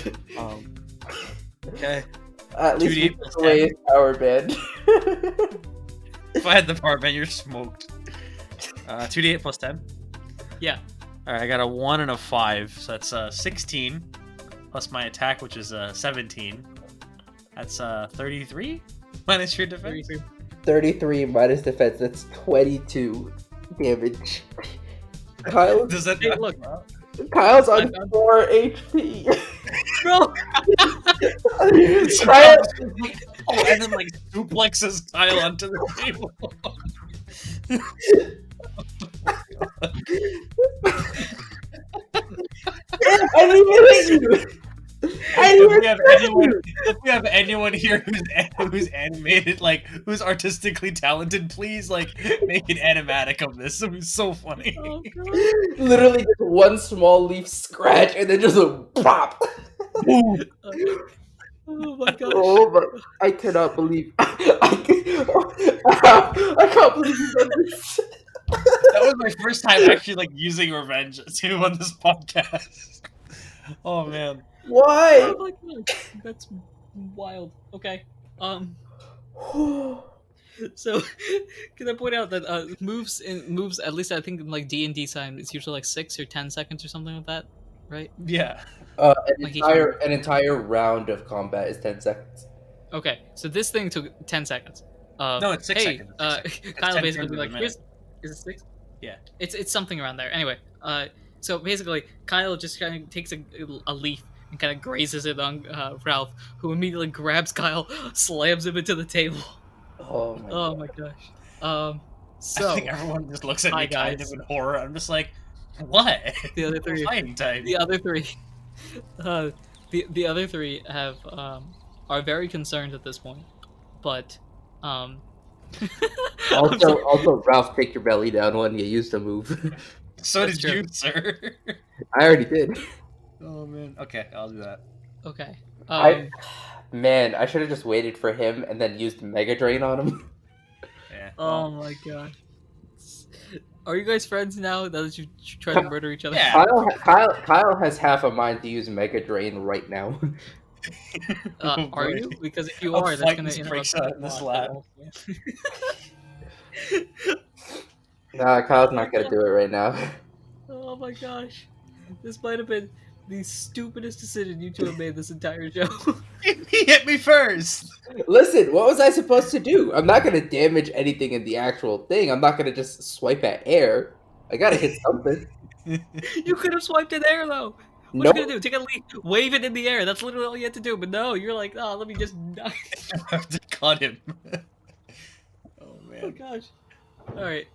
Okay. At least we took away his power band. If I had the power band, you're smoked. 2d8 plus 10? Yeah. Alright, I got a 1 and a 5, so that's 16. Plus my attack, which is 17. That's 33? Minus your defense? 33 minus defense, that's 22 damage. Kyle, Does that look? Kyle's on 4 HP. Bro! Kyle, and then like suplexes Kyle onto the table. I didn't even hit you. If we have anyone here who's animated, like who's artistically talented, please like make an animatic of this. It was so funny. Oh, literally just one small leaf scratch and then just a pop. oh my gosh. Oh my! I cannot believe. I can't believe you done this. That was my first time actually like using revenge too on this podcast. Oh man. Why? Oh my god, that's wild. Okay. So can I point out that moves at least I think in like D&D time it's usually like 6 or 10 seconds or something like that, right? Yeah. An entire round of combat is 10 seconds. Okay, so this thing took 10 seconds. No, it's 6 seconds. Kyle basically be like, is it 6? Yeah. It's something around there. Anyway, so basically Kyle just kind of takes a leaf and kind of grazes it on Ralph, who immediately grabs Kyle, slams him into the table. Oh my gosh. So I think everyone just looks at me kind of in horror. I'm just like, what? The other three. The other three have are very concerned at this point, but also, Ralph, take your belly down when you use the move. So did you, sir? I already did. Oh man. Okay, I'll do that. Okay. I should have just waited for him and then used Mega Drain on him. Yeah. Oh my god. Are you guys friends now that you try to murder each other? Yeah. Kyle has half a mind to use Mega Drain right now. Are you? Because if you are, that's gonna interrupt in this lab. Nah, Kyle's not gonna do it right now. Oh my gosh. This might have been the stupidest decision you two have made this entire show. He hit me first! Listen, what was I supposed to do? I'm not gonna damage anything in the actual thing. I'm not gonna just swipe at air. I gotta hit something. You could have swiped in air though. What are you gonna do? Take a leap, wave it in the air. That's literally all you had to do. But no, you're like, oh, let me just die. I have to cut him. Oh man. Oh gosh. Alright,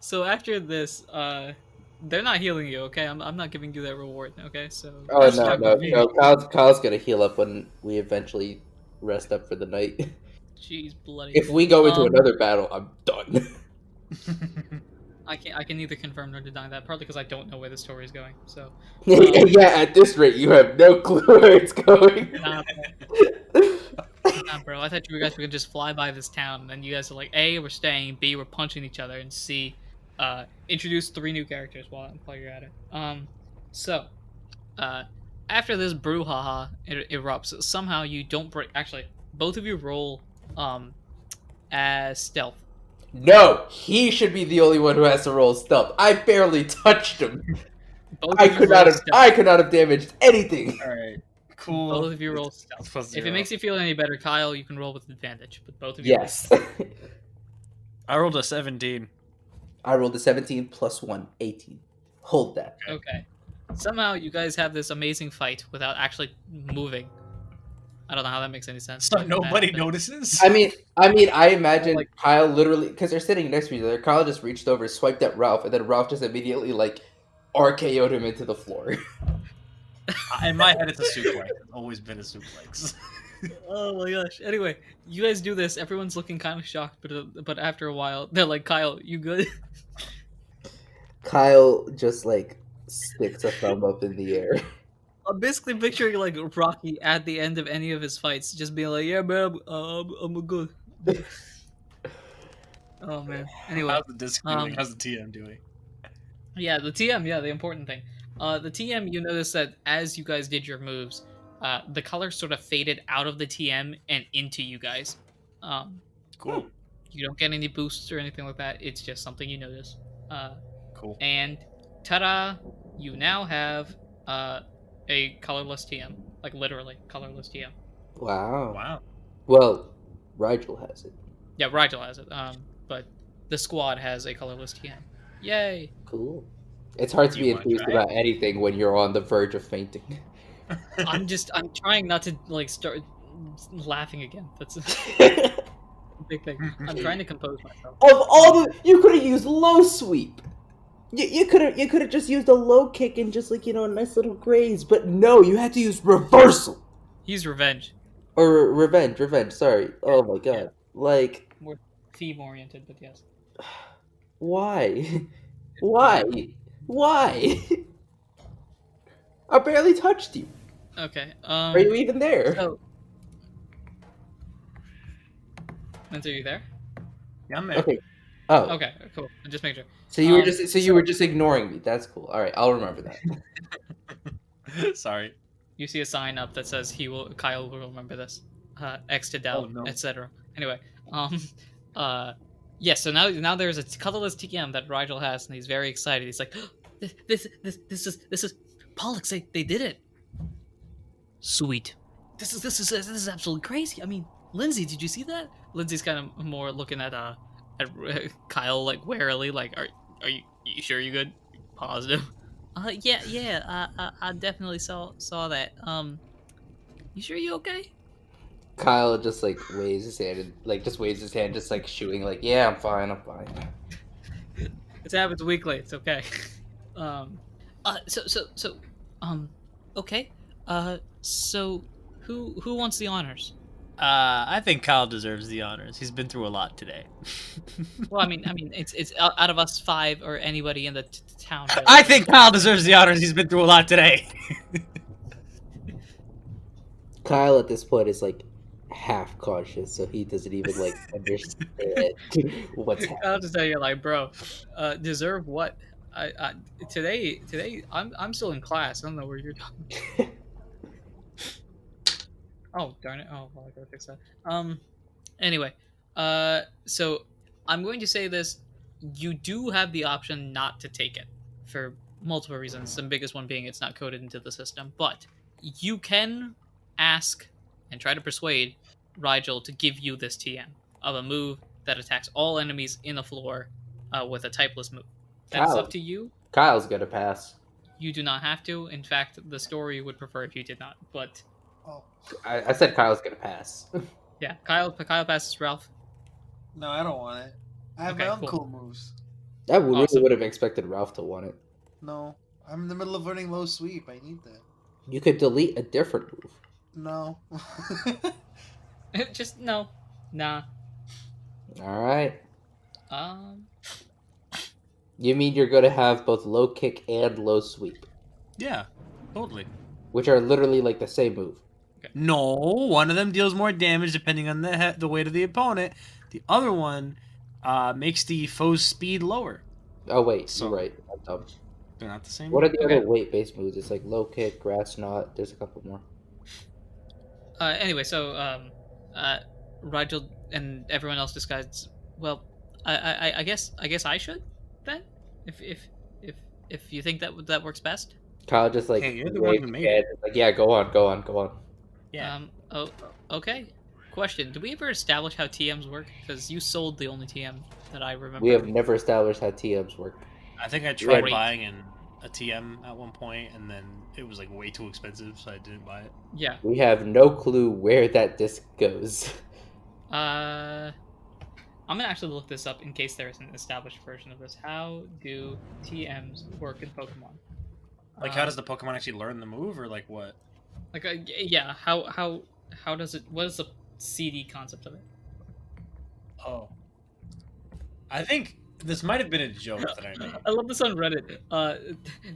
so after this, they're not healing you, okay? I'm not giving you that reward, okay? So no. Kyle's gonna heal up when we eventually rest up for the night. Jeez, bloody. If we go into another battle, I'm done. I can neither confirm nor deny that, partly because I don't know where the story is going. So yeah, at this rate, you have no clue where it's going. Nah, bro, I thought you guys were gonna just fly by this town, and then you guys are like, A, we're staying, B, we're punching each other, and C, introduce 3 new characters while you're at it. So, after this brouhaha erupts, somehow you don't break. Actually, both of you roll, as stealth. No, he should be the only one who has to roll stealth. I barely touched him. Both I of you could roll not have. stealth. I could not have damaged anything. All right. Cool. Both of you roll stealth. Plus If it 0. makes you feel any better, Kyle, you can roll with advantage. But both of you. Yes. I rolled a 17. I rolled a 17 plus 1, 18. Hold that. Okay. Somehow you guys have this amazing fight without actually moving. I don't know how that makes any sense. So but nobody that- notices. I imagine Like- Kyle literally, because they're sitting next to each other. Kyle just reached over, swiped at Ralph, and then Ralph just immediately like RKO'd him into the floor. In my head, it's a suplex. It's always been a suplex. Oh my gosh. Anyway, you guys do this. Everyone's looking kind of shocked, but after a while, they're like, "Kyle, you good?" Kyle just like sticks a thumb up in the air. I'm basically picturing like Rocky at the end of any of his fights, just being like, "Yeah, man, I'm good." Oh man. Anyway, How's the disc doing? How's the TM doing? yeah, the TM, yeah, the important thing. The TM, you notice that as you guys did your moves, the color sort of faded out of the TM and into you guys. Cool. You don't get any boosts or anything like that. It's just something you notice. Cool. And ta-da! You now have a colorless TM, like literally colorless TM. Wow. Wow. Well, Rigel has it. Yeah, Rigel has it. But the squad has a colorless TM. Yay! Cool. It's hard to You be wanna enthused try about anything when you're on the verge of fainting. I'm trying not to like start laughing again. That's a big thing. I'm trying to compose myself. Of all the, you could have used low sweep. You could have just used a low kick and just like a nice little graze. But no, you had to use reversal He's revenge. or revenge. Sorry. Oh my god. Yeah. Like, More theme oriented, but yes. why? Why? I barely touched you. Okay. Are you even there? So, Mansour, are you there? Yeah, I'm there. Okay. Oh. Okay, cool. Just make sure. So you were you were just ignoring me. That's cool. All right, I'll remember that. Sorry. You see a sign up that says Kyle will remember this. X to Dell, Oh, no. etc. Anyway, yeah. So now there's a colorless TM that Rigel has, and he's very excited. He's like, this is Pollux. They did it. Sweet. This is absolutely crazy. I mean, Lindsay, did you see that? Lindsay's kind of more looking at Kyle like warily, like, are you sure you're good? Positive. Yeah. I definitely saw that. You sure you okay? Kyle just like waves his hand and just like shooing like, yeah, I'm fine. It happens weekly. It's okay. Okay. So, who wants the honors? I think Kyle deserves the honors. He's been through a lot today. Well, I mean, it's out of us 5 or anybody in the town. Really. I think Kyle deserves the honors. He's been through a lot today. Kyle at this point is like half conscious, so he doesn't even like understand what's happening. I'll just tell you, like, bro, deserve what? Today, I'm still in class. I don't know where you're talking. Oh, darn it. Oh, well, I gotta fix that. Anyway, so I'm going to say this. You do have the option not to take it for multiple reasons. The biggest one being it's not coded into the system. But you can ask and try to persuade Rigel to give you this TM of a move that attacks all enemies in the floor with a typeless move. That's up to you. Kyle's gonna pass. You do not have to. In fact, the story would prefer if you did not. But I said Kyle's gonna pass. yeah, Kyle passes Ralph. No, I don't want it. I have Okay, my own cool. cool moves. I really Awesome. would have expected Ralph to want it. No, I'm in the middle of learning low sweep. I need that. You could delete a different move. No. Just no, nah. All right. You mean you're gonna have both low kick and low sweep, Yeah, totally. which are literally like the same move. No, one of them deals more damage depending on the weight of the opponent. The other one makes the foe's speed lower. Oh wait, So- you're right. I'm dumb. They're not the same. What are the Okay. other weight-based moves? It's like low kick, grass knot. There's a couple more. Anyway, so Rigel and everyone else decides. Well, I guess I should then, if you think that works best. Kyle just like Hey, you're the one waved who his made hand, it. like, yeah, go on. Yeah. Oh, okay. Question: do we ever establish how TMs work? Because you sold the only TM that I remember. We have never established how TMs work. I think I tried Great. buying a TM at one point, and then it was like way too expensive, so I didn't buy it. Yeah. We have no clue where that disc goes. I'm gonna actually look this up in case there is an established version of this. How do TMs work in Pokemon? Like, how does the Pokemon actually learn the move, or like what? Like, yeah, how does it? What is the CD concept of it? Oh, I think this might have been a joke that I made. I love this on Reddit.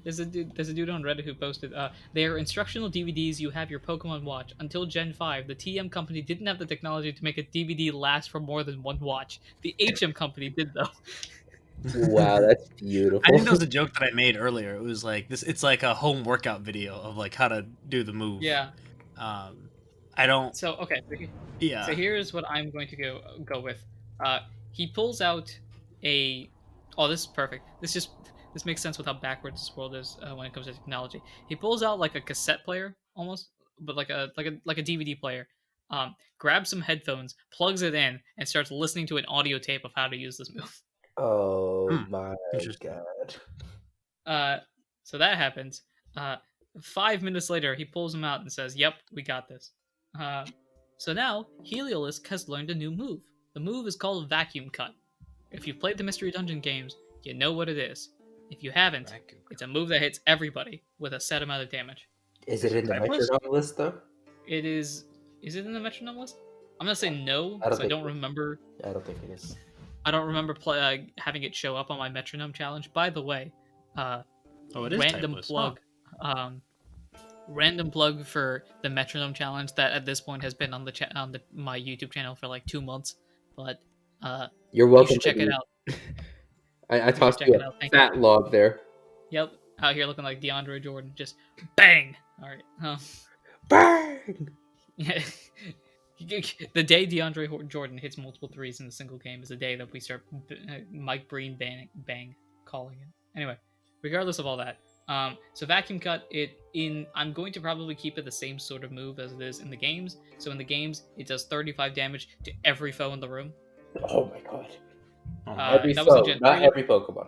There's a dude on Reddit who posted, they are instructional DVDs you have your Pokemon watch. Until Gen 5, the TM company didn't have the technology to make a DVD last for more than one watch. The HM company did, though. Wow, that's beautiful. I think that was a joke that I made earlier. It was like this. It's like a home workout video of like how to do the move. Yeah. I don't. So, okay. Yeah. So here's what I'm going to go with. He pulls out a... Oh, this is perfect. This makes sense with how backwards this world is when it comes to technology. He pulls out like a cassette player, almost, but like a DVD player. Grabs some headphones, plugs it in, and starts listening to an audio tape of how to use this move. Oh my Interesting. god. So that happens. 5 minutes later, he pulls him out and says, "Yep, we got this." So now, Heliolisk has learned a new move. The move is called Vacuum Cut. If you've played the Mystery Dungeon games, you know what it is. If you haven't, it's a move that hits everybody with a set amount of damage. Is it in the Typeless? metronome list though? It is... Is it in the metronome list? I'm gonna say no, I don't because I think don't so. remember... I don't think it is. I don't remember having it show up on my metronome challenge. By the way, Oh, it is random typeless. plug. Random plug for the metronome challenge that at this point has been on my YouTube channel for like 2 months. But You're you welcome should check to it be- out. I tossed check you it a out. Thank fat log there. Yep, out here looking like DeAndre Jordan, just bang. All right. Bang! Yeah. The day DeAndre Jordan hits multiple threes in a single game is the day that we start Mike Breen bang calling it. Anyway, regardless of all that, so Vacuum Cut, I'm going to probably keep it the same sort of move as it is in the games. So in the games, it does 35 damage to every foe in the room. Oh my god. That Every was in foe, Gen not 3. every Pokemon.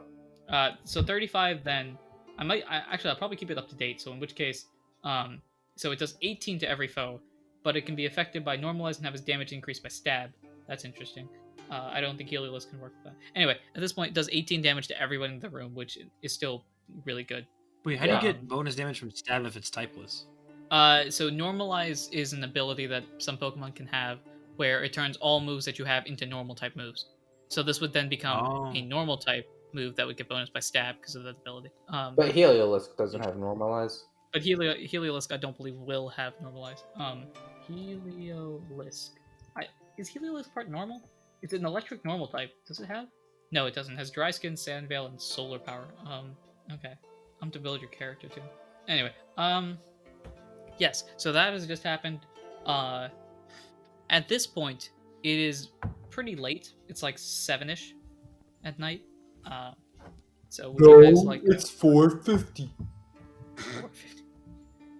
So 35, then I'll probably keep it up to date. So in which case, so it does 18 to every foe, but it can be affected by normalize and have its damage increased by stab. That's interesting. I don't think Heliolisk can work with that. Anyway, at this point, it does 18 damage to everyone in the room, which is still really good. Wait, how do you get bonus damage from stab if it's typeless? So normalize is an ability that some Pokemon can have, where it turns all moves that you have into normal type moves. So this would then become a normal type move that would get bonus by stab because of that ability. But Heliolisk doesn't have normalize. But Heliolisk, I don't believe, will have normalize. Heliolisk. Is Heliolisk part normal? It's an electric normal type. Does it have? No, it doesn't. It has dry skin, sand veil, and solar power. Okay. I'm to build your character too. Anyway, yes. So that has just happened. At this point, it is pretty late. It's like 7ish at night. So would you guys like? It's 4:50.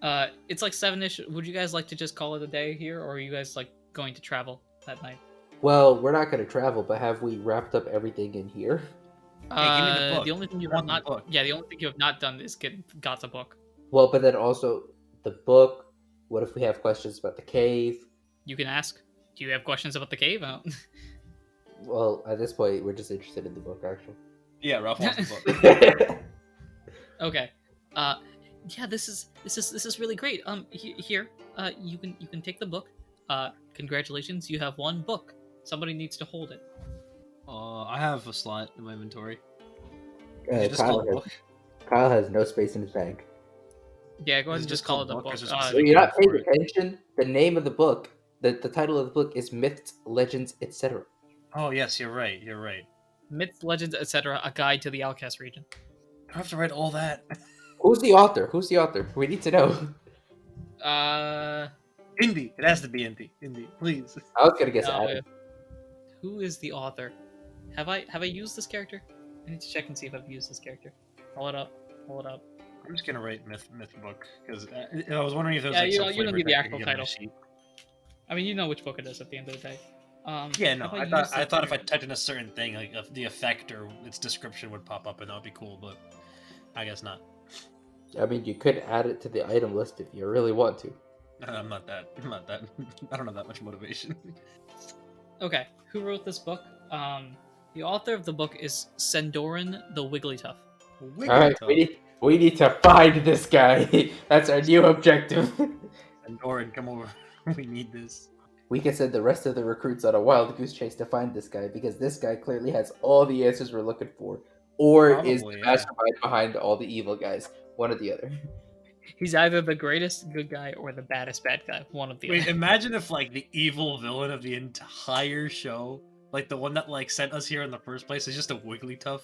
4:50. It's like 7ish. Would you guys like to just call it a day here, or are you guys like going to travel that night? Well, we're not going to travel, but have we wrapped up everything in here? Hey, give me the book. The only thing you I have want the not, book. yeah, the only thing you have not done is got the book. Well, but then also the book. What if we have questions about the cave? You can ask. Do you have questions about the cave? Well, at this point, we're just interested in the book, actually. Yeah, Ralph wants the book. Okay. Yeah, this is really great. Here, you can take the book. Congratulations, you have one book. Somebody needs to hold it. I have a slot in my inventory. Kyle has no space in his bank. Yeah, go ahead Is and it just just call it called a book? book. Is there So specific you're not name paying for it? attention. The name of the book, the title of the book is Myths, Legends, etc. Oh yes, you're right. You're right. Myths, Legends, etc. A Guide to the Outcast Region. Do I have to write all that? Who's the author? Who's the author? We need to know. Indie. It has to be indie. Indie, please. I was gonna guess No, Adam. who is the author? Have I used this character? I need to check and see if I've used this character. Pull it up. Pull it up. I'm just gonna write myth book because I was wondering if there was Yeah, like you some don't- you don't flavor need the text I actual could get on my title. sheet. I mean, you know which book it is at the end of the day. Yeah, no, have I used thought this if I character? typed in a certain thing, like the effect or its description would pop up, and that would be cool. But I guess not. I mean, you could add it to the item list if you really want to. I'm not that. I don't have that much motivation. Okay, who wrote this book? The author of the book is Sendoran the Wigglytuff. All right, we need to find this guy. That's our new objective. And Doran, come over. We need this. We can send the rest of the recruits on a wild goose chase to find this guy because this guy clearly has all the answers we're looking for, or is Probably, the yeah. mastermind behind all the evil guys. One or the other. He's either the greatest good guy or the baddest bad guy. One of the Wait, other. imagine if like the evil villain of the entire show, like the one that like sent us here in the first place, is just a Wigglytuff.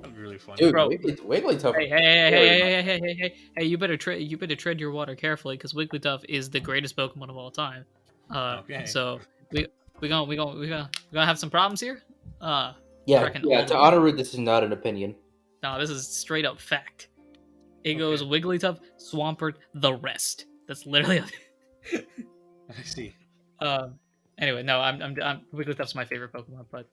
That'd be really funny. Dude, Bro. Wigglytuff. Hey! You better tread your water carefully because Wigglytuff is the greatest Pokemon of all time. Okay. So we gonna have some problems here. Yeah, reckon yeah. all To of Anirudh, this is not an opinion. No, this is straight up fact. It goes Wigglytuff, Swampert, the rest. That's literally. I see. Anyway, no, I'm Wigglytuff's my favorite Pokemon, but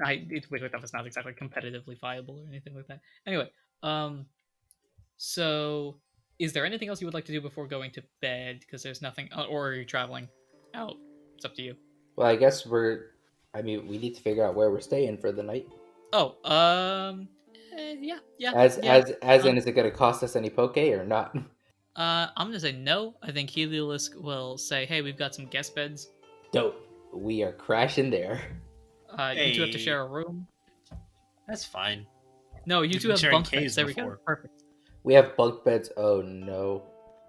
Wigglytuff is not exactly competitively viable or anything like that. Anyway, so is there anything else you would like to do before going to bed? Because there's nothing, or are you traveling out? It's up to you. Well, I guess we need to figure out where we're staying for the night. Oh, yeah. As in, Um, is it going to cost us any poke or not? I'm gonna say no. I think Heliolisk will say, "Hey, we've got some guest beds. Dope. We are crashing there. You two have to Hey. share a room. That's fine. No, you We've two been have sharing bunk beds. caves There we go. before. Perfect. We have bunk beds. Oh no.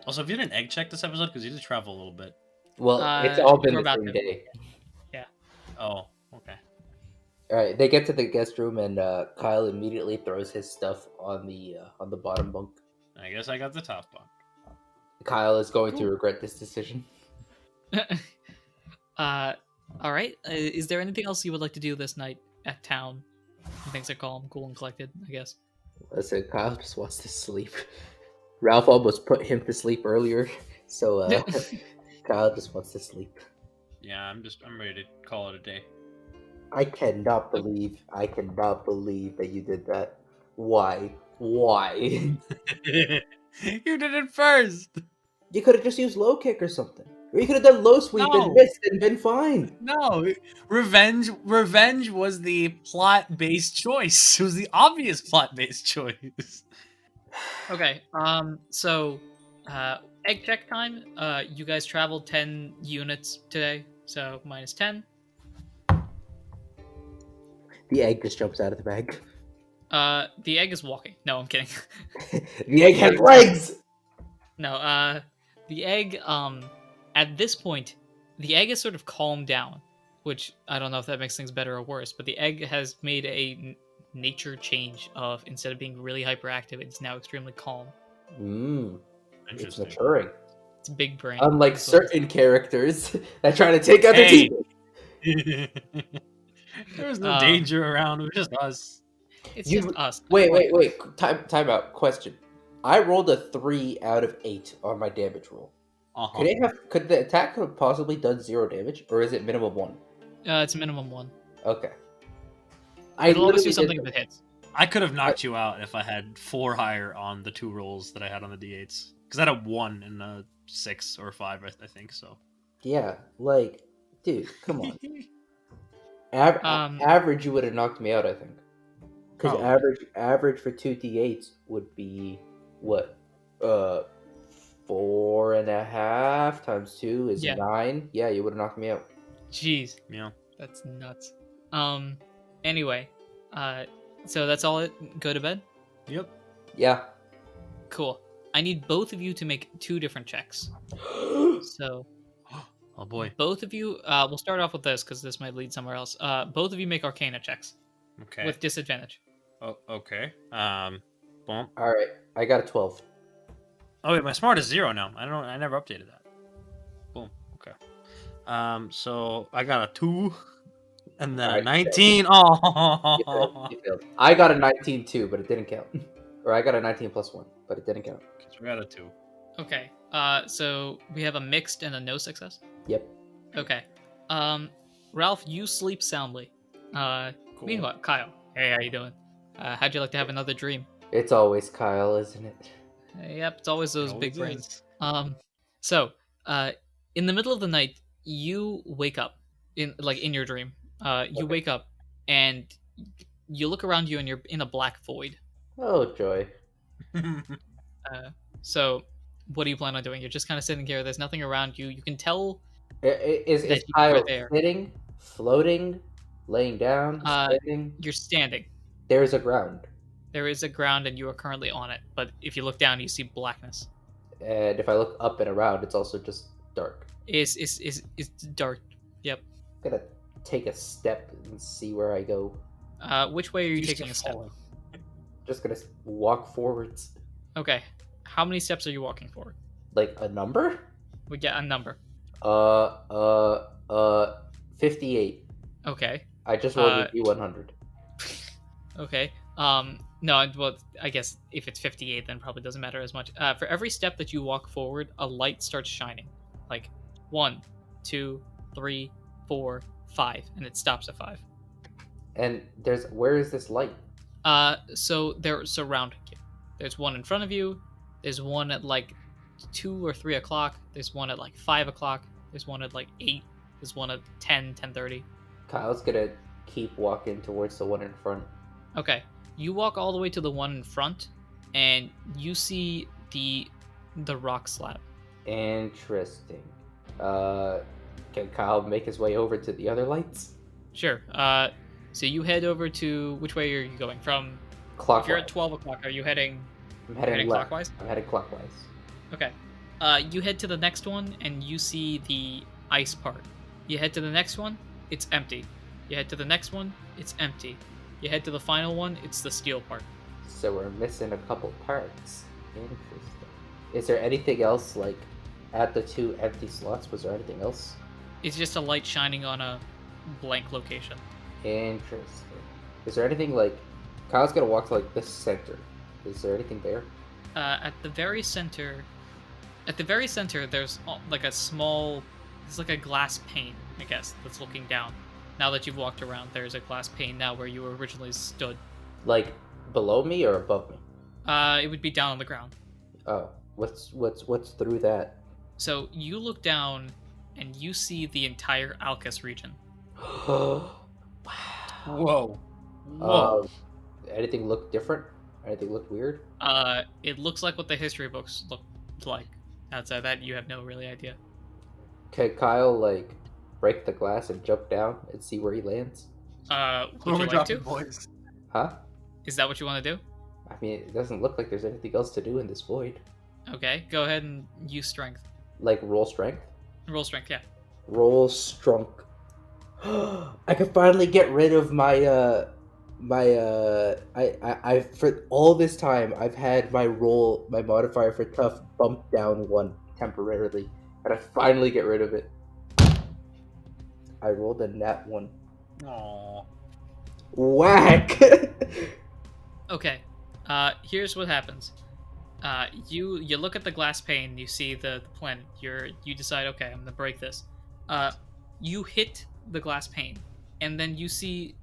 Also, have you done an egg check this episode? Because you did travel a little bit. Well, it's all been we're the about same to. day. Oh, okay. All right, they get to the guest room and Kyle immediately throws his stuff on the bottom bunk. I guess I got the top bunk. Kyle is going to regret this decision. All right. Is there anything else you would like to do this night at town? Things are calm, cool, and collected. I guess. Listen, Kyle just wants to sleep. Ralph almost put him to sleep earlier, so Kyle just wants to sleep. Yeah, I'm ready to call it a day. I cannot believe that you did that. Why? Why? You did it first. You could have just used low kick or something. Or you could have done low sweep No. and missed and been fine. No, revenge was the plot-based choice. It was the obvious plot-based choice. Okay. So, egg check time. You guys traveled 10 units today, so minus 10. The egg just jumps out of the bag. The egg is walking. No, I'm kidding. The egg has legs! No, the egg, at this point, the egg has sort of calmed down, which I don't know if that makes things better or worse, but the egg has made a nature change of, instead of being really hyperactive, it's now extremely calm. It's Interesting. maturing. It's big brain. Unlike That's what it is. certain characters that try to take out their Hey. team. There was no danger around. It was just us. It's You- just us. Wait. Time out. Question. I rolled a 3 out of 8 on my damage roll. Uh-huh. Could the attack have possibly done 0 damage, or is it minimum 1? It's minimum 1. Okay. It'll always do literally something did- if it hits. I could have knocked you out if I had 4 higher on the 2 rolls that I had on the d8s. Because I had a 1 and a 6 or 5, I think, so. Yeah, like, dude, come on. Um, Average, you would have knocked me out, I think. Because Probably. average for 2 d8s would be what? 4.5 times 2 is Yeah. 9. Yeah, you would have knocked me out. Jeez, Yeah. that's nuts. Anyway, so that's all it. Go to bed. Yep. Yeah. Cool. I need both of you to make 2 different checks. So Oh boy. both of you, we'll start off with this because this might lead somewhere else. Both of you make Arcana checks Okay. with disadvantage. Oh, okay. Boom. All right, I got a 12. Oh wait, my smart is 0 now. I never updated that. Boom. Okay. So I got a 2, and then a Alright, 19. You Oh. failed. I got a 19 too, but it didn't count. Or I got a 19 plus 1, but it didn't count. So we got a 2. Okay. So we have a mixed and a no success. Yep. Okay. Ralph, you sleep soundly. Cool. Meanwhile, Kyle, hey, how you doing? How'd you like to have another dream? It's always Kyle, isn't it? Yep, it's always those Always big is. brains. So, in the middle of the night, you wake up in your dream. You wake up and you look around you and you're in a black void. Oh joy. So, what do you plan on doing? You're just kind of sitting here. There's nothing around you. You can tell. Is That you Kyle were there. sitting, floating, laying down, standing? You're standing. There is a ground. There is a ground, and you are currently on it. But if you look down, you see blackness. And if I look up and around, it's also just dark. It's dark. Yep. I'm gonna take a step and see where I go. Which way are you Used taking to a step? falling. Just gonna walk forwards. Okay. How many steps are you walking forward? Like a number? We get a number. 58. Okay. I just rolled a D100. Okay. No, well, I guess if it's 58, then probably doesn't matter as much. For every step that you walk forward, a light starts shining. Like 1, 2, 3, 4, 5, and it stops at 5. And where is this light? So they're surrounding you. There's one in front of you. There's one at like 2 or 3 o'clock. There's one at like 5 o'clock. There's one at like 8. There's one at 10, 10:30. Kyle's gonna keep walking towards the one in front. Okay. You walk all the way to the one in front, and you see the rock slab. Interesting. Can Kyle make his way over to the other lights? Sure. So you head over to which way are you going? From Clockwise. if you're at 12 o'clock, are you heading? I'm heading left. Clockwise. I'm heading clockwise. Okay. You head to the next one, and you see the ice part. You head to the next one, it's empty. You head to the next one, it's empty. You head to the final one, it's the steel part. So we're missing a couple parts. Interesting. Is there anything else, like, at the 2 empty slots? Was there anything else? It's just a light shining on a blank location. Interesting. Is there anything, like... Kyle's gonna walk to, like, the center. Is there anything there? At the very center, there's like a small, it's like a glass pane, I guess, that's looking down. Now that you've walked around, there's a glass pane now where you originally stood. Like, below me or above me? It would be down on the ground. Oh, what's through that? So you look down, and you see the entire Alcus region. Wow. Whoa. Whoa. Anything look different? Anything look weird? It looks like what the history books look like. Outside that, you have no really idea. Can Kyle, like, break the glass and jump down and see where he lands? Would you like to? Boys. Huh? Is that what you want to do? I mean, it doesn't look like there's anything else to do in this void. Okay, go ahead and use strength. Like, roll strength? Roll strength, yeah. Roll strength. I can finally get rid of my, I for all this time, I've had my modifier for tough bumped down 1 temporarily, and I finally get rid of it. I rolled a nat 1. Aww. Whack! Okay, here's what happens. You look at the glass pane, you see the planet. You decide, okay, I'm gonna break this. You hit the glass pane, and then you see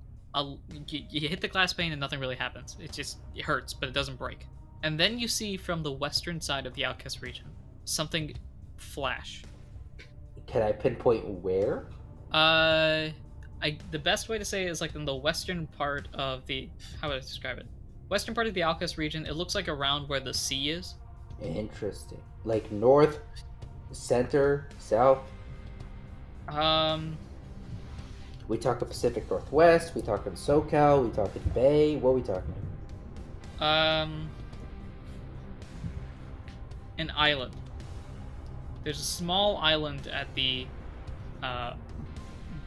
you hit the glass pane and nothing really happens. It hurts, but it doesn't break. And then you see from the western side of the Outcast region something flash. Can I pinpoint where? The best way to say it is like in the western part of the, how would I describe it? Western part of the Alcast region. It looks like around where the sea is. Interesting. Like north, center, south. We talking Pacific Northwest. We talking SoCal. We talking Bay. What are we talking? an island. There's a small island at the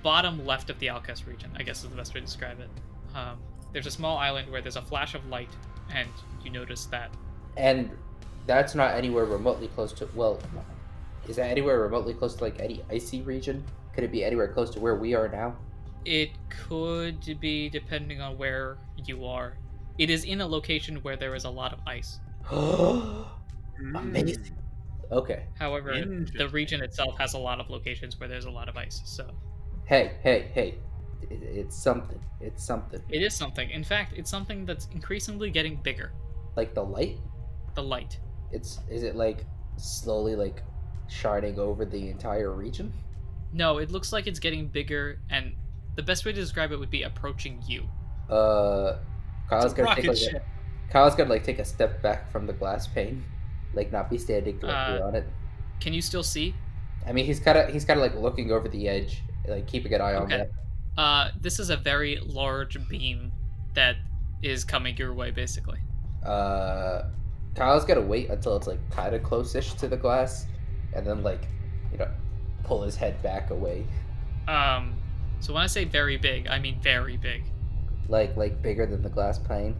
bottom left of the Alcest region, I guess is the best way to describe it. There's a small island where there's a flash of light, and you notice that. And that's not anywhere remotely close to, well, is that anywhere remotely close to like any icy region? Could it be anywhere close to where we are now? It could be, depending on where you are. It is in a location where there is a lot of ice. Amazing. Okay. However, the region itself has a lot of locations where there's a lot of ice, so... Hey. It's something. It's something. It is something. In fact, it's something that's increasingly getting bigger. Like the light? The light. Is it like slowly like shining over the entire region? No, it looks like it's getting bigger, and the best way to describe it would be approaching you. Kyle's gonna take a step back from the glass pane, like not be standing directly on it. Can you still see? I mean, he's kind of like looking over the edge, like keeping an eye on that. This is a very large beam that is coming your way, basically. Kyle's gonna wait until it's like kind of close-ish to the glass, and then like, pull his head back away. So when I say very big, I mean very big. Like bigger than the glass plane?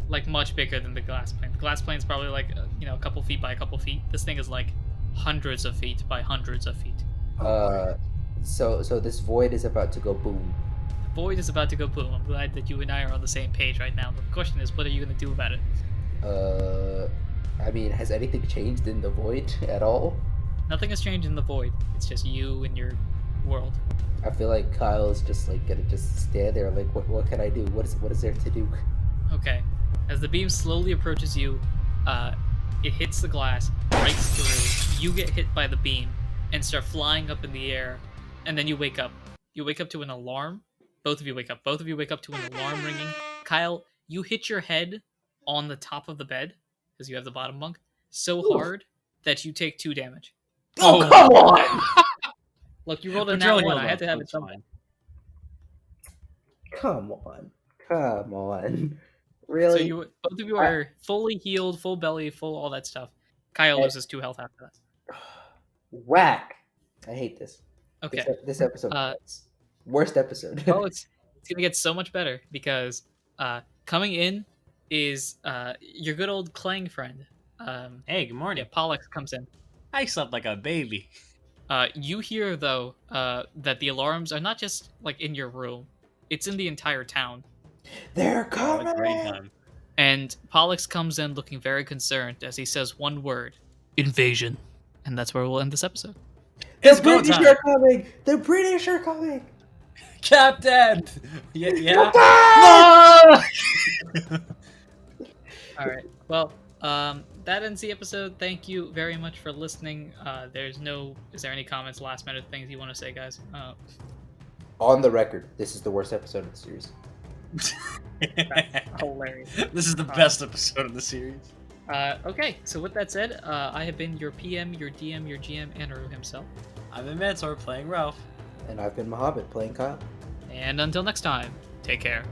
Like much bigger than the glass plane. The glass plane's probably like, a couple feet by a couple feet. This thing is like hundreds of feet by hundreds of feet. So this void is about to go boom. The void is about to go boom. I'm glad that you and I are on the same page right now. The question is, what are you going to do about it? I mean, has anything changed in the void at all? Nothing has changed in the void. It's just you and your world. I feel like Kyle's just like gonna just stand there like, what can I do? What is there to do? Okay. As the beam slowly approaches you, it hits the glass, breaks through, you get hit by the beam, and start flying up in the air, and then you wake up. You wake up to an alarm. Both of you wake up. Both of you wake up to an alarm ringing. Kyle, you hit your head on the top of the bed, because you have the bottom bunk, so hard that you take 2 damage. Oh, come on! Look, you rolled a nat 1. I had to have it somewhere. Come on. Really? So both of you are fully healed, full belly, full all that stuff. Kyle loses 2 health after that. Whack! I hate this. Okay. This episode. Worst epossode. Well, it's gonna get so much better because coming in is your good old Clang friend. Hey, good morning. Yeah, Pollux comes in. I slept like a baby. You hear though that the alarms are not just like in your room; it's in the entire town. They're coming. Great time. And Pollux comes in looking very concerned as he says one word: invasion. And that's where we'll end this episode. The British are coming! The British are coming! Captain! Yeah. All right. Well, that ends the episode. Thank you very much for listening. Is there any comments, last minute things you want to say, guys? On the record, this is the worst episode of the series. That's hilarious. This is the best episode of the series. Okay, so with that said, I have been your PM, your DM, your GM, Anirudh himself. I've been Mansour playing Ralph. And I've been Mohammed playing Kyle. And until next time, take care.